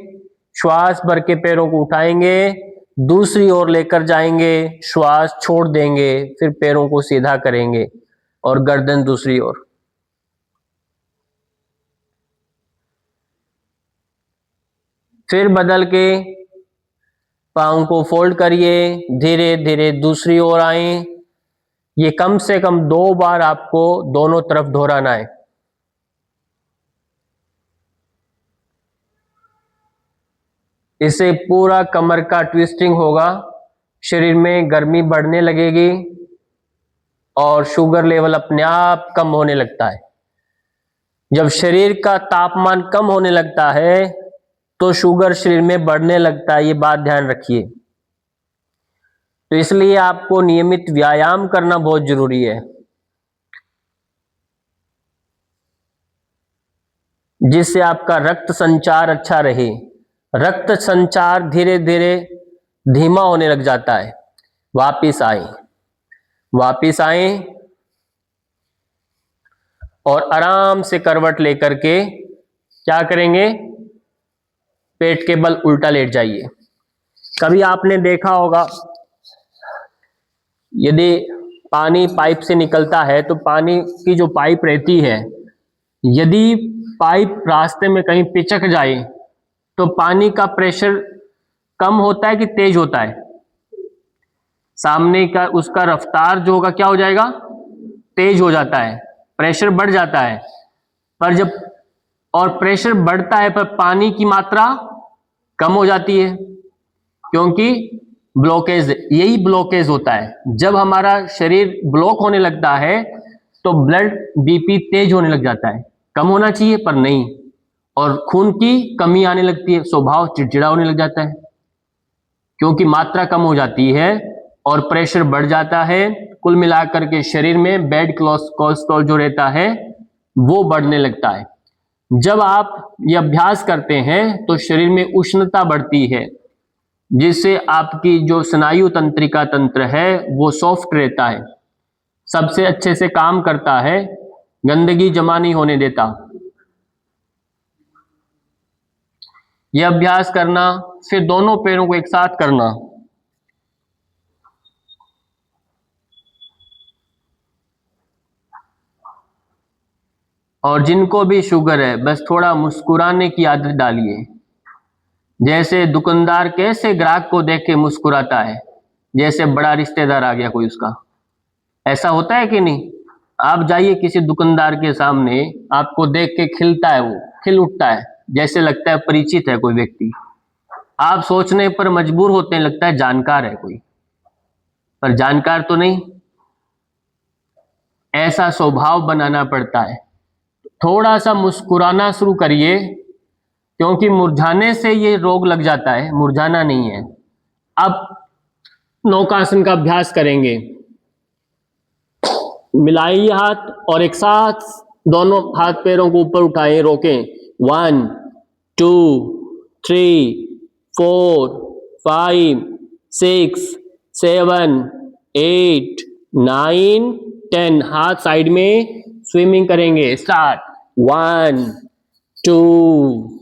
श्वास भर के पैरों को उठाएंगे, दूसरी ओर लेकर जाएंगे, श्वास छोड़ देंगे, फिर पैरों को सीधा करेंगे और गर्दन दूसरी ओर। फिर बदल के पाँव को फोल्ड करिए, धीरे धीरे दूसरी ओर आए। ये कम से कम 2 बार आपको दोनों तरफ दोहराना है। इससे पूरा कमर का ट्विस्टिंग होगा, शरीर में गर्मी बढ़ने लगेगी और शुगर लेवल अपने आप कम होने लगता है। जब शरीर का तापमान कम होने लगता है तो शुगर शरीर में बढ़ने लगता है, ये बात ध्यान रखिए। तो इसलिए आपको नियमित व्यायाम करना बहुत जरूरी है, जिससे आपका रक्त संचार अच्छा रहे। रक्त संचार धीरे धीरे धीमा होने लग जाता है। वापिस आए, वापिस आए और आराम से करवट लेकर के क्या करेंगे, पेट के बल उल्टा लेट जाइए। कभी आपने देखा होगा, यदि पानी पाइप से निकलता है तो पानी की जो पाइप रहती है, यदि पाइप रास्ते में कहीं पिचक जाए तो पानी का प्रेशर कम होता है कि तेज होता है? सामने का उसका रफ्तार जो होगा क्या हो जाएगा, तेज हो जाता है, प्रेशर बढ़ जाता है। पर जब और प्रेशर बढ़ता है पर पानी की मात्रा कम हो जाती है, क्योंकि ब्लॉकेज, यही ब्लॉकेज होता है। जब हमारा शरीर ब्लॉक होने लगता है तो ब्लड बीपी तेज होने लग जाता है, कम होना चाहिए पर नहीं, और खून की कमी आने लगती है, स्वभाव चिड़चिड़ा होने लग जाता है, क्योंकि मात्रा कम हो जाती है और प्रेशर बढ़ जाता है। कुल मिलाकर के शरीर में बैड कोलेस्ट्रॉल जो रहता है वो बढ़ने लगता है। जब आप ये अभ्यास करते हैं तो शरीर में उष्णता बढ़ती है, जिससे आपकी जो स्नायु तंत्रिका तंत्र है वो सॉफ्ट रहता है, सबसे अच्छे से काम करता है, गंदगी जमा नहीं होने देता। यह अभ्यास करना, फिर दोनों पैरों को एक साथ करना। और जिनको भी शुगर है बस थोड़ा मुस्कुराने की आदत डालिए। जैसे दुकानदार कैसे ग्राहक को देख के मुस्कुराता है, जैसे बड़ा रिश्तेदार आ गया कोई उसका, ऐसा होता है कि नहीं? आप जाइए किसी दुकानदार के सामने, आपको देख के खिलता है, वो खिल उठता है, जैसे लगता है परिचित है कोई व्यक्ति। आप सोचने पर मजबूर होते हैं, लगता है जानकार है कोई, पर जानकार तो नहीं। ऐसा स्वभाव बनाना पड़ता है। थोड़ा सा मुस्कुराना शुरू करिए, क्योंकि मुरझाने से ये रोग लग जाता है, मुरझाना नहीं है। अब नौकासन का अभ्यास करेंगे। मिलाइए हाथ और एक साथ दोनों हाथ पैरों को ऊपर उठाएं, रोकें। 1 2 3 4 5 6 7 8 9 10। हाथ साइड में स्विमिंग करेंगे। स्टार्ट। 1 2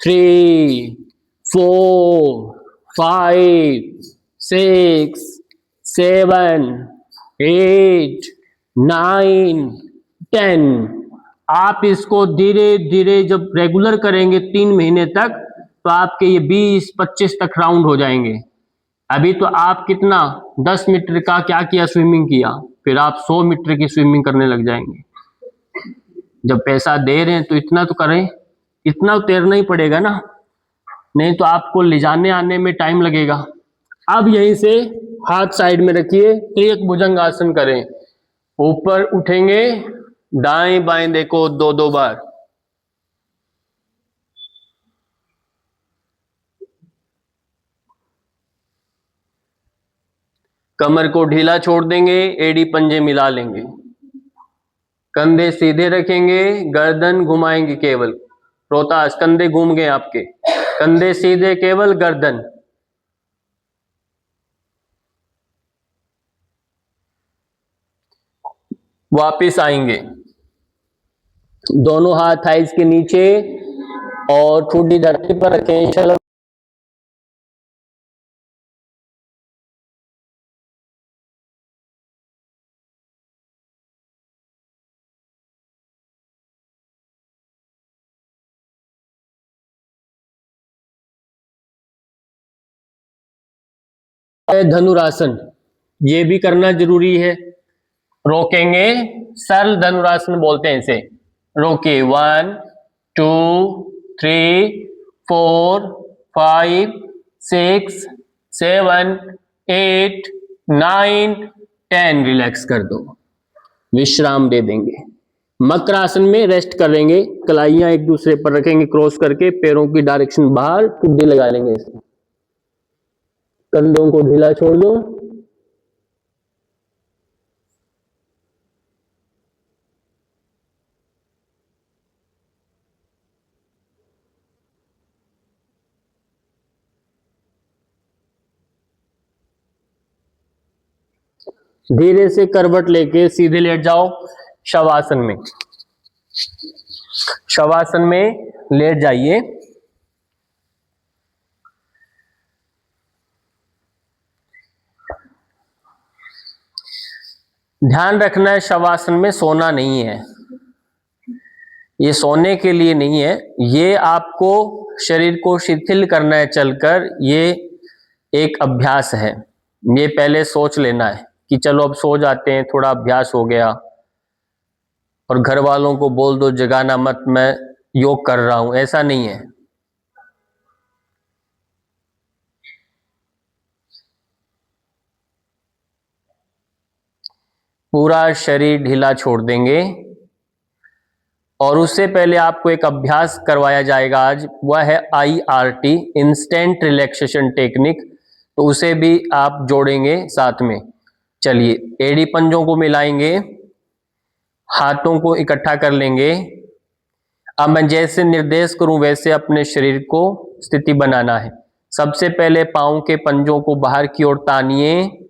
3 4 5 6 7, 8, 9, 10। आप इसको धीरे धीरे जब रेगुलर करेंगे 3 महीने तक, तो आपके ये 20-25 तक राउंड हो जाएंगे। अभी तो आप कितना 10 मीटर का क्या किया, स्विमिंग किया, फिर आप 100 मीटर की स्विमिंग करने लग जाएंगे। जब पैसा दे रहे हैं तो इतना तो करें, इतना तो तैरना ही पड़ेगा ना, नहीं तो आपको ले जाने आने में टाइम लगेगा। अब यहीं से हाथ साइड में रखिए, एक भुजंग आसन करें, ऊपर उठेंगे, दाएं बाएं देखो 2-2 बार। कमर को ढीला छोड़ देंगे, एड़ी पंजे मिला लेंगे, कंधे सीधे रखेंगे, गर्दन घुमाएंगे केवल। रोहतास, कंधे घूम गए आपके, कंधे सीधे, केवल गर्दन। वापिस आएंगे, दोनों हाथ थाइस के नीचे और ठुड्डी धरती पर रखें। चलो, धनुरासन, ये भी करना जरूरी है। रोकेंगे, सरल धनुरासन बोलते हैं इसे। रोके, 1, 2, 3, 4, 5, 6, 7, 8, 9, 10। रिलैक्स कर दो, विश्राम दे देंगे। मकरासन में रेस्ट करेंगे, कलाइयां एक दूसरे पर रखेंगे क्रॉस करके, पैरों की डायरेक्शन बाहर, ठुड्डी लगा लेंगे इसमें, कंधों को ढीला छोड़ दो। धीरे से करवट लेके सीधे लेट जाओ शवासन में। शवासन में लेट जाइए। ध्यान रखना है, शवासन में सोना नहीं है, ये सोने के लिए नहीं है, ये आपको शरीर को शिथिल करना है चलकर, ये एक अभ्यास है। ये पहले सोच लेना है कि चलो अब सो जाते हैं, थोड़ा अभ्यास हो गया, और घर वालों को बोल दो जगाना मत, मैं योग कर रहा हूं, ऐसा नहीं है। पूरा शरीर ढीला छोड़ देंगे, और उससे पहले आपको एक अभ्यास करवाया जाएगा आज, वह है IRT, इंस्टेंट रिलैक्सेशन टेक्निक, तो उसे भी आप जोड़ेंगे साथ में। चलिए, एड़ी पंजों को मिलाएंगे, हाथों को इकट्ठा कर लेंगे। अब मैं जैसे निर्देश करूं वैसे अपने शरीर को स्थिति बनाना है। सबसे पहले पांव के पंजों को बाहर की ओर तानिए,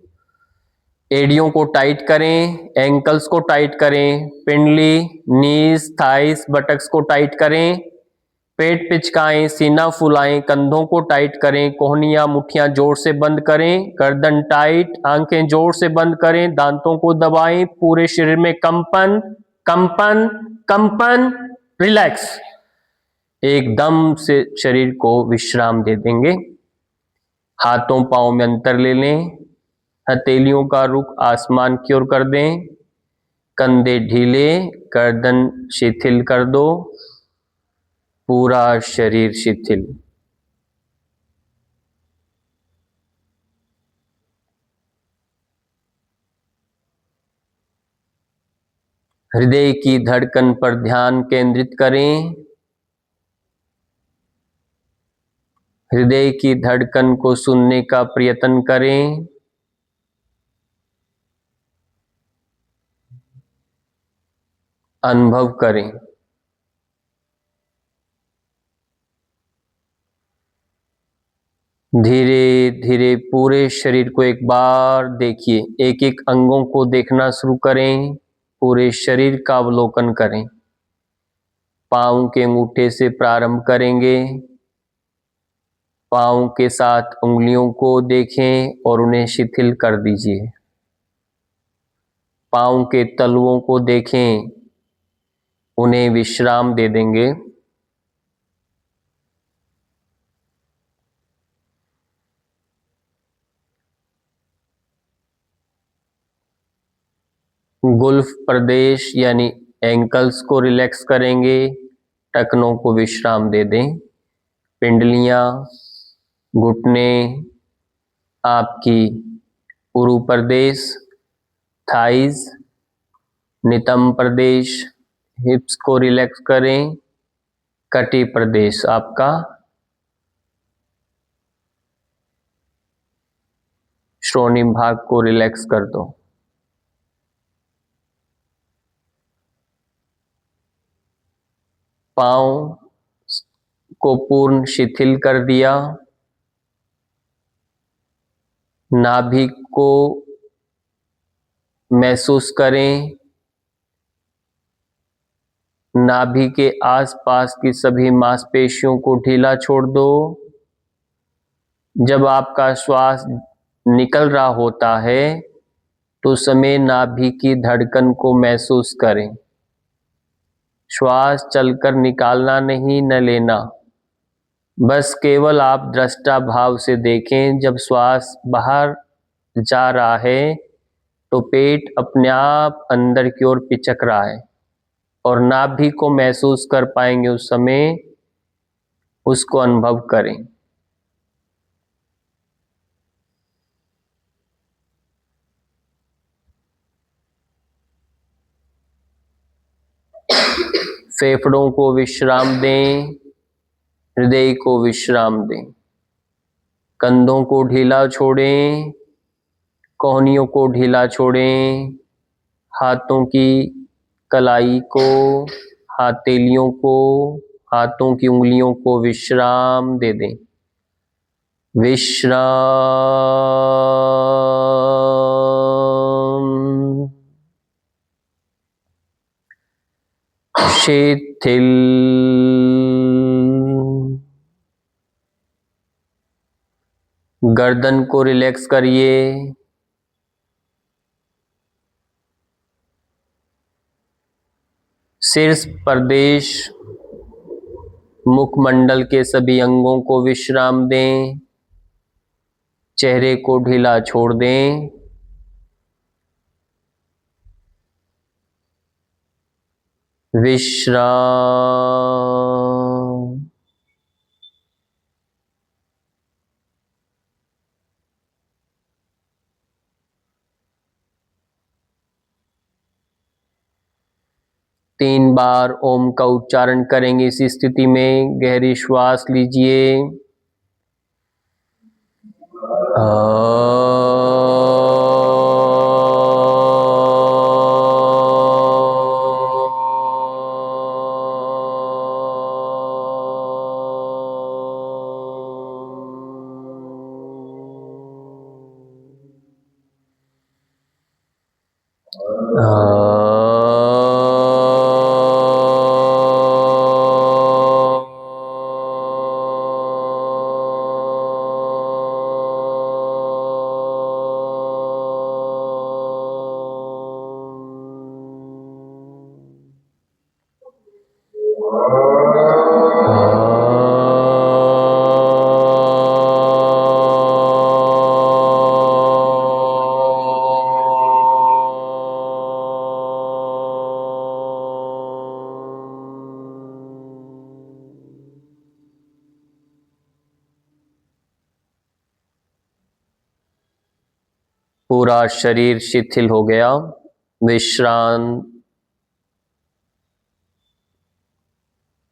एड़ियों को टाइट करें, एंकल्स को टाइट करें, पिंडली, नीज, थाइस, बटक्स को टाइट करें, पेट पिचकाएं, सीना फुलाएं, कंधों को टाइट करें, कोहनियां मुठ्ठियां जोर से बंद करें, गर्दन टाइट, आंखें जोर से बंद करें, दांतों को दबाएं, पूरे शरीर में कंपन कंपन कंपन, रिलैक्स। एकदम से शरीर को विश्राम दे देंगे। हाथों पांव में अंतर ले लें, हथेलियों का रुख आसमान की ओर कर दें, कंधे ढीले, गर्दन शिथिल कर दो, पूरा शरीर शिथिल। हृदय की धड़कन पर ध्यान केंद्रित करें, हृदय की धड़कन को सुनने का प्रयत्न करें। अनुभव करें। धीरे धीरे पूरे शरीर को एक बार देखिए, एक एक अंगों को देखना शुरू करें, पूरे शरीर का अवलोकन करें। पांव के अंगूठे से प्रारंभ करेंगे, पाँव के साथ उंगलियों को देखें और उन्हें शिथिल कर दीजिए। पाँव के तलवों को देखें, उन्हें विश्राम दे देंगे। गुल्फ प्रदेश यानी एंकल्स को रिलैक्स करेंगे, टखनों को विश्राम दे दें। पिंडलियां, घुटने, आपकी उरु प्रदेश, थाइज, नितंब प्रदेश, हिप्स को रिलैक्स करें। कटी प्रदेश आपका श्रोणि भाग को रिलैक्स कर दो। पाँव को पूर्ण शिथिल कर दिया। नाभि को महसूस करें। नाभि के आसपास की सभी मांसपेशियों को ढीला छोड़ दो। जब आपका श्वास निकल रहा होता है तो समय नाभि की धड़कन को महसूस करें। श्वास चलकर निकालना नहीं, न लेना, बस केवल आप दृष्टा भाव से देखें। जब श्वास बाहर जा रहा है तो पेट अपने आप अंदर की ओर पिचक रहा है और नाभि को महसूस कर पाएंगे। उस समय उसको अनुभव करें। फेफड़ों को विश्राम दें, हृदय को विश्राम दें। कंधों को ढीला छोड़ें, कोहनियों को ढीला छोड़ें। हाथों की कलाई को, हथेलियों को, हाथों की उंगलियों को विश्राम दे दें। विश्राम। शिथिल। गर्दन को रिलैक्स करिए। शीर्ष प्रदेश, मुखमंडल के सभी अंगों को विश्राम दें। चेहरे को ढीला छोड़ दें। विश्राम। 3 बार ओम का उच्चारण करेंगे। इसी स्थिति में गहरी श्वास लीजिए। पूरा शरीर शिथिल हो गया। विश्राम।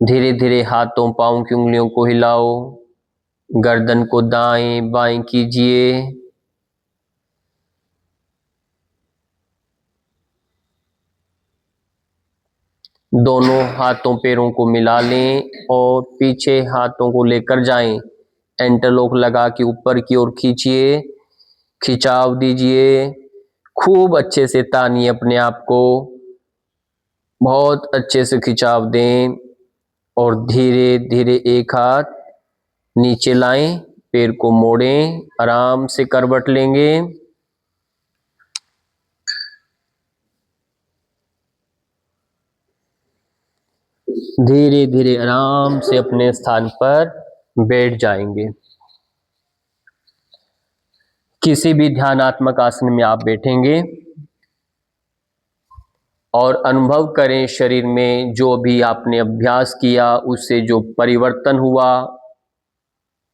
धीरे धीरे हाथों पांव की उंगलियों को हिलाओ। गर्दन को दाएं बाएं कीजिए। दोनों हाथों पैरों को मिला लें और पीछे हाथों को लेकर जाएं। इंटरलॉक लगा के ऊपर की ओर खींचिए। खिंचाव दीजिए। खूब अच्छे से तानिए अपने आप को। बहुत अच्छे से खिंचाव दें और धीरे धीरे एक हाथ नीचे लाएं, पैर को मोड़ें, आराम से करवट लेंगे। धीरे धीरे आराम से अपने स्थान पर बैठ जाएंगे। किसी भी ध्यानात्मक आसन में आप बैठेंगे और अनुभव करें शरीर में जो भी आपने अभ्यास किया उससे जो परिवर्तन हुआ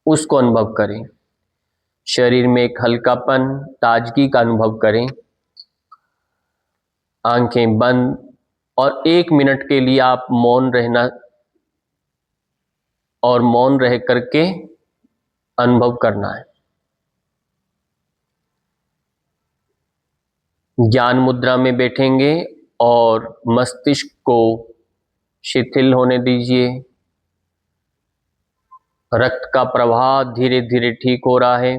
उसको अनुभव करें। शरीर में एक हल्कापन, ताजगी का अनुभव करें। आंखें बंद और 1 मिनट के लिए आप मौन रहना और मौन रह करके अनुभव करना है। ज्ञान मुद्रा में बैठेंगे और मस्तिष्क को शिथिल होने दीजिए। रक्त का प्रवाह धीरे धीरे ठीक हो रहा है।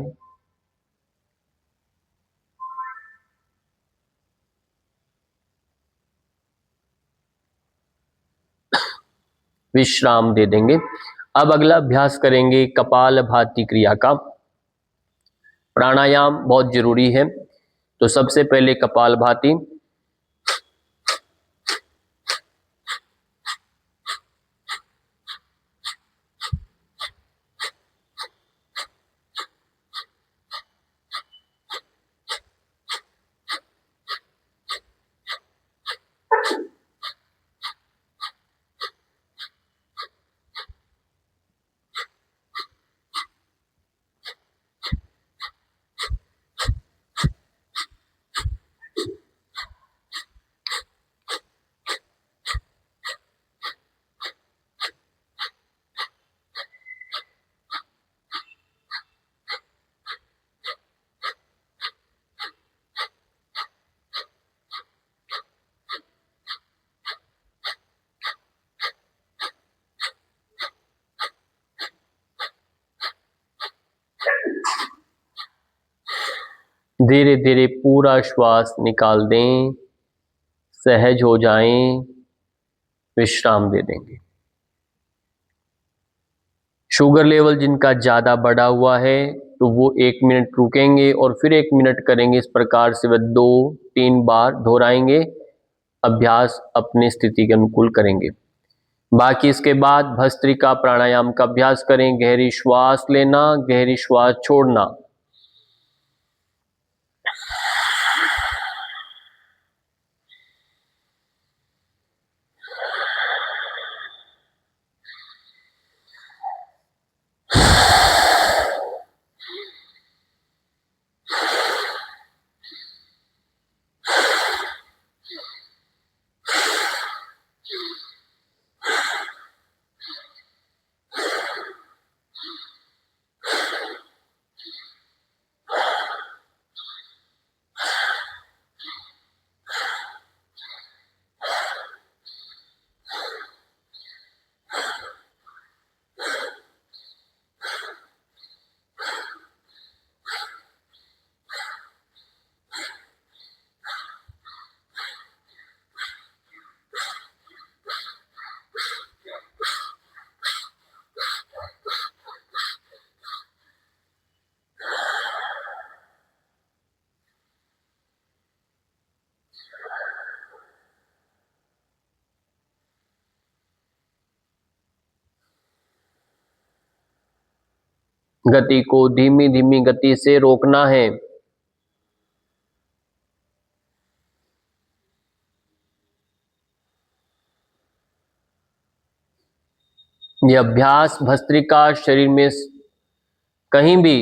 विश्राम दे देंगे। अब अगला अभ्यास करेंगे कपालभाति क्रिया का। प्राणायाम बहुत जरूरी है, तो सबसे पहले कपालभाति। धीरे धीरे पूरा श्वास निकाल दें, सहज हो जाएं, विश्राम दे देंगे। शुगर लेवल जिनका ज़्यादा बढ़ा हुआ है तो वो 1 मिनट रुकेंगे और फिर 1 मिनट करेंगे। इस प्रकार से वह 2-3 बार दोहराएंगे। अभ्यास अपनी स्थिति के अनुकूल करेंगे। बाकी इसके बाद भस्त्रिका प्राणायाम का अभ्यास करें। गहरी श्वास लेना, गहरी श्वास छोड़ना। गति को धीमी धीमी गति से रोकना है। यह अभ्यास भस्त्रिका शरीर में कहीं भी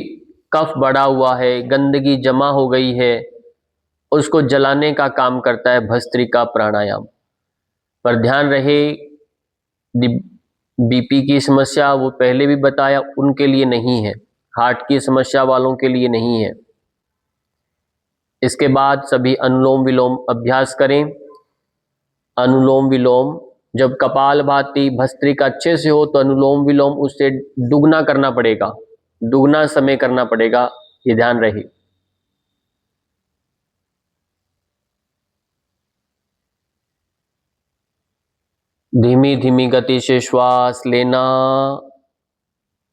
कफ बढ़ा हुआ है, गंदगी जमा हो गई है, उसको जलाने का काम करता है भस्त्रिका प्राणायाम। पर ध्यान रहे बीपी की समस्या वो पहले भी बताया उनके लिए नहीं है, हार्ट की समस्या वालों के लिए नहीं है। इसके बाद सभी अनुलोम विलोम अभ्यास करें। अनुलोम विलोम जब कपालभाति भस्त्रिका अच्छे से हो तो अनुलोम विलोम उससे दुगना करना पड़ेगा, दुगना समय करना पड़ेगा, ये ध्यान रहे। धीमी धीमी गति से श्वास लेना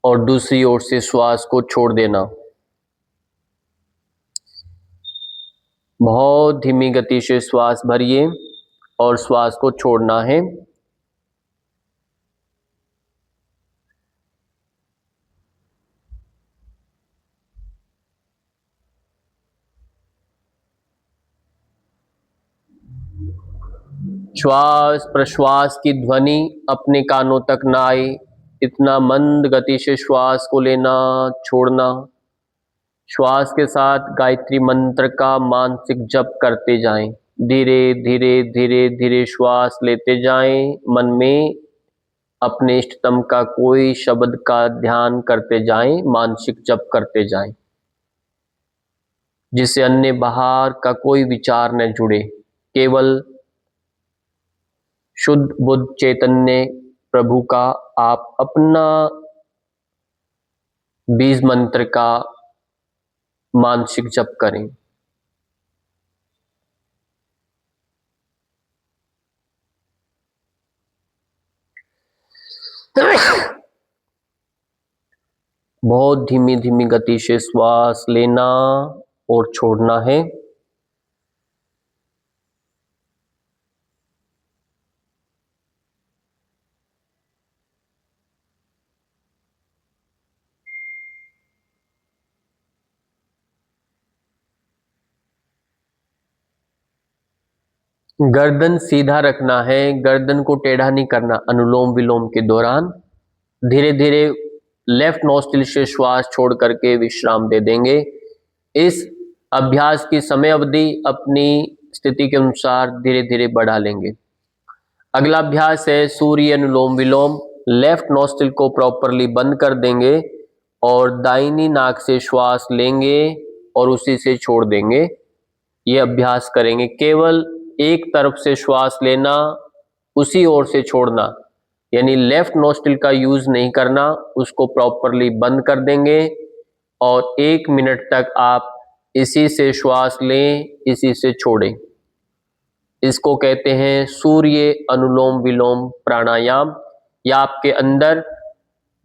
और दूसरी ओर से श्वास को छोड़ देना। बहुत धीमी गति से श्वास भरिए और श्वास को छोड़ना है। श्वास प्रश्वास की ध्वनि अपने कानों तक ना आए, इतना मंद गति से श्वास को लेना छोड़ना। श्वास के साथ गायत्री मंत्र का मानसिक जप करते जाएं। धीरे धीरे धीरे धीरे श्वास लेते जाएं। मन में अपने इष्टतम का कोई शब्द का ध्यान करते जाएं, मानसिक जप करते जाएं, जिससे अन्य बाहर का कोई विचार न जुड़े। केवल शुद्ध बुद्ध चैतन्य प्रभु का आप अपना बीज मंत्र का मानसिक जप करें। बहुत धीमी धीमी गति से श्वास लेना और छोड़ना है। गर्दन सीधा रखना है, गर्दन को टेढ़ा नहीं करना। अनुलोम विलोम के दौरान धीरे धीरे लेफ्ट नोस्ट्रिल से श्वास छोड़ करके विश्राम दे देंगे। इस अभ्यास की समय अवधि अपनी स्थिति के अनुसार धीरे धीरे बढ़ा लेंगे। अगला अभ्यास है सूर्य अनुलोम विलोम। लेफ्ट नोस्ट्रिल को प्रॉपरली बंद कर देंगे और दाहिनी नाक से श्वास लेंगे और उसी से छोड़ देंगे। ये अभ्यास करेंगे। केवल एक तरफ से श्वास लेना, उसी ओर से छोड़ना, यानी लेफ्ट नोस्ट्रिल का यूज नहीं करना। उसको प्रॉपरली बंद कर देंगे और 1 मिनट तक आप इसी से श्वास लें, इसी से छोड़ें। इसको कहते हैं सूर्य अनुलोम विलोम प्राणायाम। यह आपके अंदर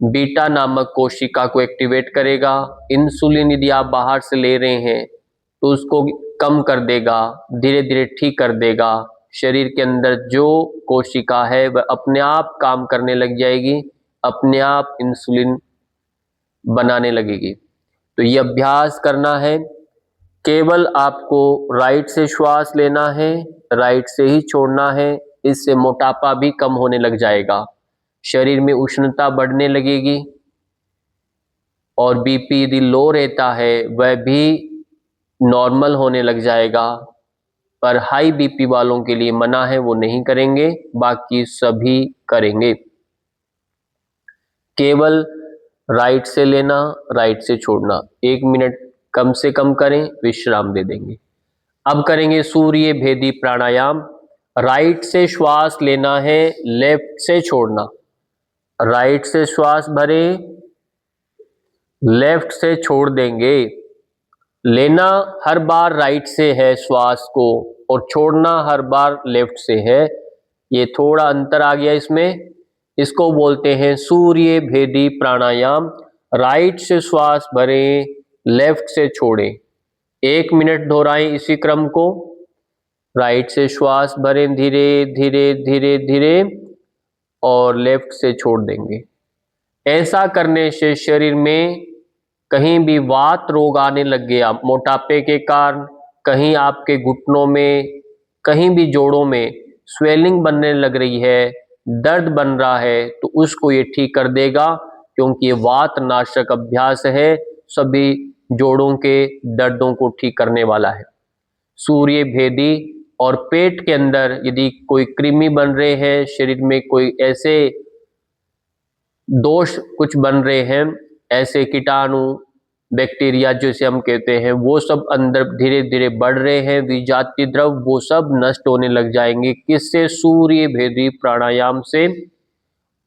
बीटा नामक कोशिका को एक्टिवेट करेगा। इंसुलिन यदि आप बाहर से ले रहे हैं तो उसको कम कर देगा, धीरे धीरे ठीक कर देगा। शरीर के अंदर जो कोशिका है वह अपने आप काम करने लग जाएगी, अपने आप इंसुलिन बनाने लगेगी। तो ये अभ्यास करना है। केवल आपको राइट से श्वास लेना है, राइट से ही छोड़ना है। इससे मोटापा भी कम होने लग जाएगा, शरीर में उष्णता बढ़ने लगेगी और बीपी यदि लो रहता है वह भी नॉर्मल होने लग जाएगा। पर हाई बीपी वालों के लिए मना है, वो नहीं करेंगे, बाकी सभी करेंगे। केवल राइट से लेना, राइट से छोड़ना। 1 मिनट कम से कम करें, विश्राम दे देंगे। अब करेंगे सूर्य भेदी प्राणायाम। राइट से श्वास लेना है, लेफ्ट से छोड़ना। राइट से श्वास भरें, लेफ्ट से छोड़ देंगे। लेना हर बार राइट से है श्वास को और छोड़ना हर बार लेफ्ट से है। ये थोड़ा अंतर आ गया इसमें। इसको बोलते हैं सूर्य भेदी प्राणायाम। राइट से श्वास भरें, लेफ्ट से छोड़ें। 1 मिनट दोहराएं इसी क्रम को। राइट से श्वास भरें धीरे धीरे धीरे धीरे और लेफ्ट से छोड़ देंगे। ऐसा करने से शरीर में कहीं भी वात रोग आने लग गया मोटापे के कारण, कहीं आपके घुटनों में, कहीं भी जोड़ों में स्वेलिंग बनने लग रही है, दर्द बन रहा है, तो उसको ये ठीक कर देगा, क्योंकि ये वात नाशक अभ्यास है। सभी जोड़ों के दर्दों को ठीक करने वाला है। सूर्य भेदी। और पेट के अंदर यदि कोई कृमि बन रहे हैं, शरीर में कोई ऐसे दोष कुछ बन रहे हैं, ऐसे कीटाणु बैक्टीरिया जैसे हम कहते हैं, वो सब अंदर धीरे धीरे बढ़ रहे हैं, विजातीय द्रव, वो सब नष्ट होने लग जाएंगे। किससे? सूर्य भेदी प्राणायाम से।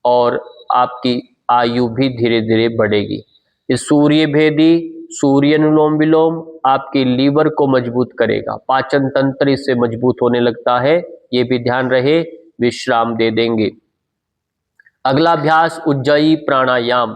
और आपकी आयु भी धीरे धीरे बढ़ेगी। इस सूर्य भेदी, सूर्य अनुलोम विलोम आपके लीवर को मजबूत करेगा, पाचन तंत्र इससे मजबूत होने लगता है। ये भी ध्यान रहे। विश्राम दे देंगे। अगला अभ्यास उज्जयी प्राणायाम।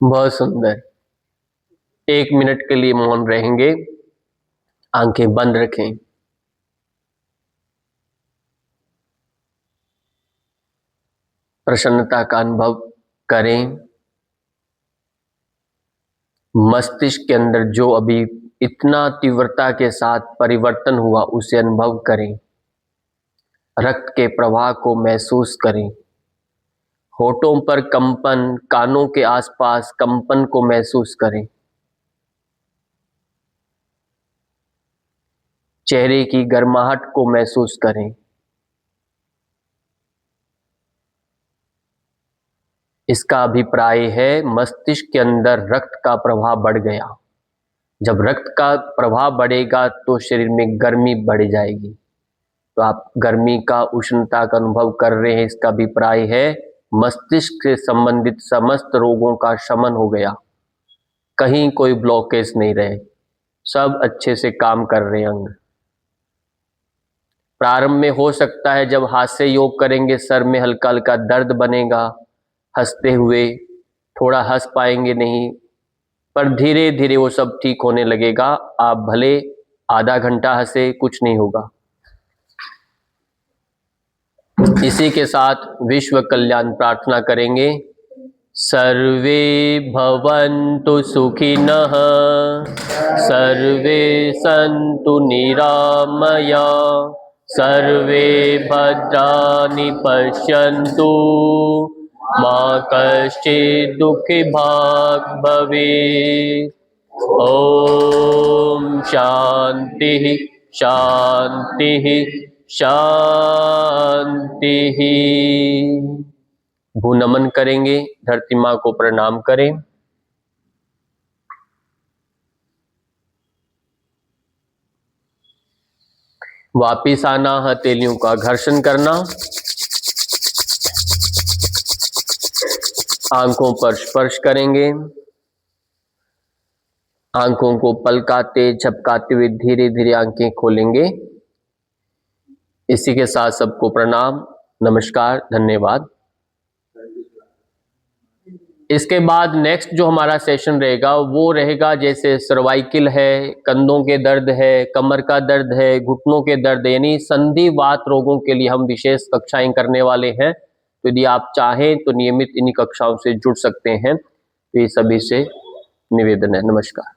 बहुत सुंदर। 1 मिनट के लिए मौन रहेंगे, आंखें बंद रखें। प्रसन्नता का अनुभव करें। मस्तिष्क के अंदर जो अभी इतना तीव्रता के साथ परिवर्तन हुआ उसे अनुभव करें। रक्त के प्रवाह को महसूस करें। होठों पर कंपन, कानों के आसपास कंपन को महसूस करें। चेहरे की गर्माहट को महसूस करें। इसका अभिप्राय है मस्तिष्क के अंदर रक्त का प्रवाह बढ़ गया। जब रक्त का प्रवाह बढ़ेगा तो शरीर में गर्मी बढ़ जाएगी। तो आप गर्मी का, उष्णता का अनुभव कर रहे हैं। इसका अभिप्राय है मस्तिष्क से संबंधित समस्त रोगों का शमन हो गया। कहीं कोई ब्लॉकेज नहीं रहे, सब अच्छे से काम कर रहे हैं अंग। प्रारंभ में हो सकता है जब हाथ से योग करेंगे सर में हल्का हल्का दर्द बनेगा, हंसते हुए थोड़ा हंस पाएंगे नहीं, पर धीरे धीरे वो सब ठीक होने लगेगा। आप भले आधा घंटा हंसे, कुछ नहीं होगा। इसी के साथ विश्व कल्याण प्रार्थना करेंगे। सर्वे भवन्तु सुखिनः, सर्वे सन्तु निरामया, सर्वे भद्राणि पश्यन्तु, मा कश्चित् दुःखी भाग् भवेत्। ओम शांति शांति शांति। भूनमन करेंगे, धरती माँ को प्रणाम करें। वापिस आना, हथेलियों का घर्षण करना, आंखों पर स्पर्श करेंगे। आंखों को पलकाते झपकाते हुए धीरे धीरे आंखें खोलेंगे। इसी के साथ सबको प्रणाम, नमस्कार, धन्यवाद। इसके बाद नेक्स्ट जो हमारा सेशन रहेगा वो रहेगा जैसे सर्वाइकल है, कंधों के दर्द है, कमर का दर्द है, घुटनों के दर्द, यानी संधिवात रोगों के लिए हम विशेष कक्षाएं करने वाले हैं। तो यदि आप चाहें तो नियमित इन्हीं कक्षाओं से जुड़ सकते हैं। तो ये सभी से निवेदन है। नमस्कार।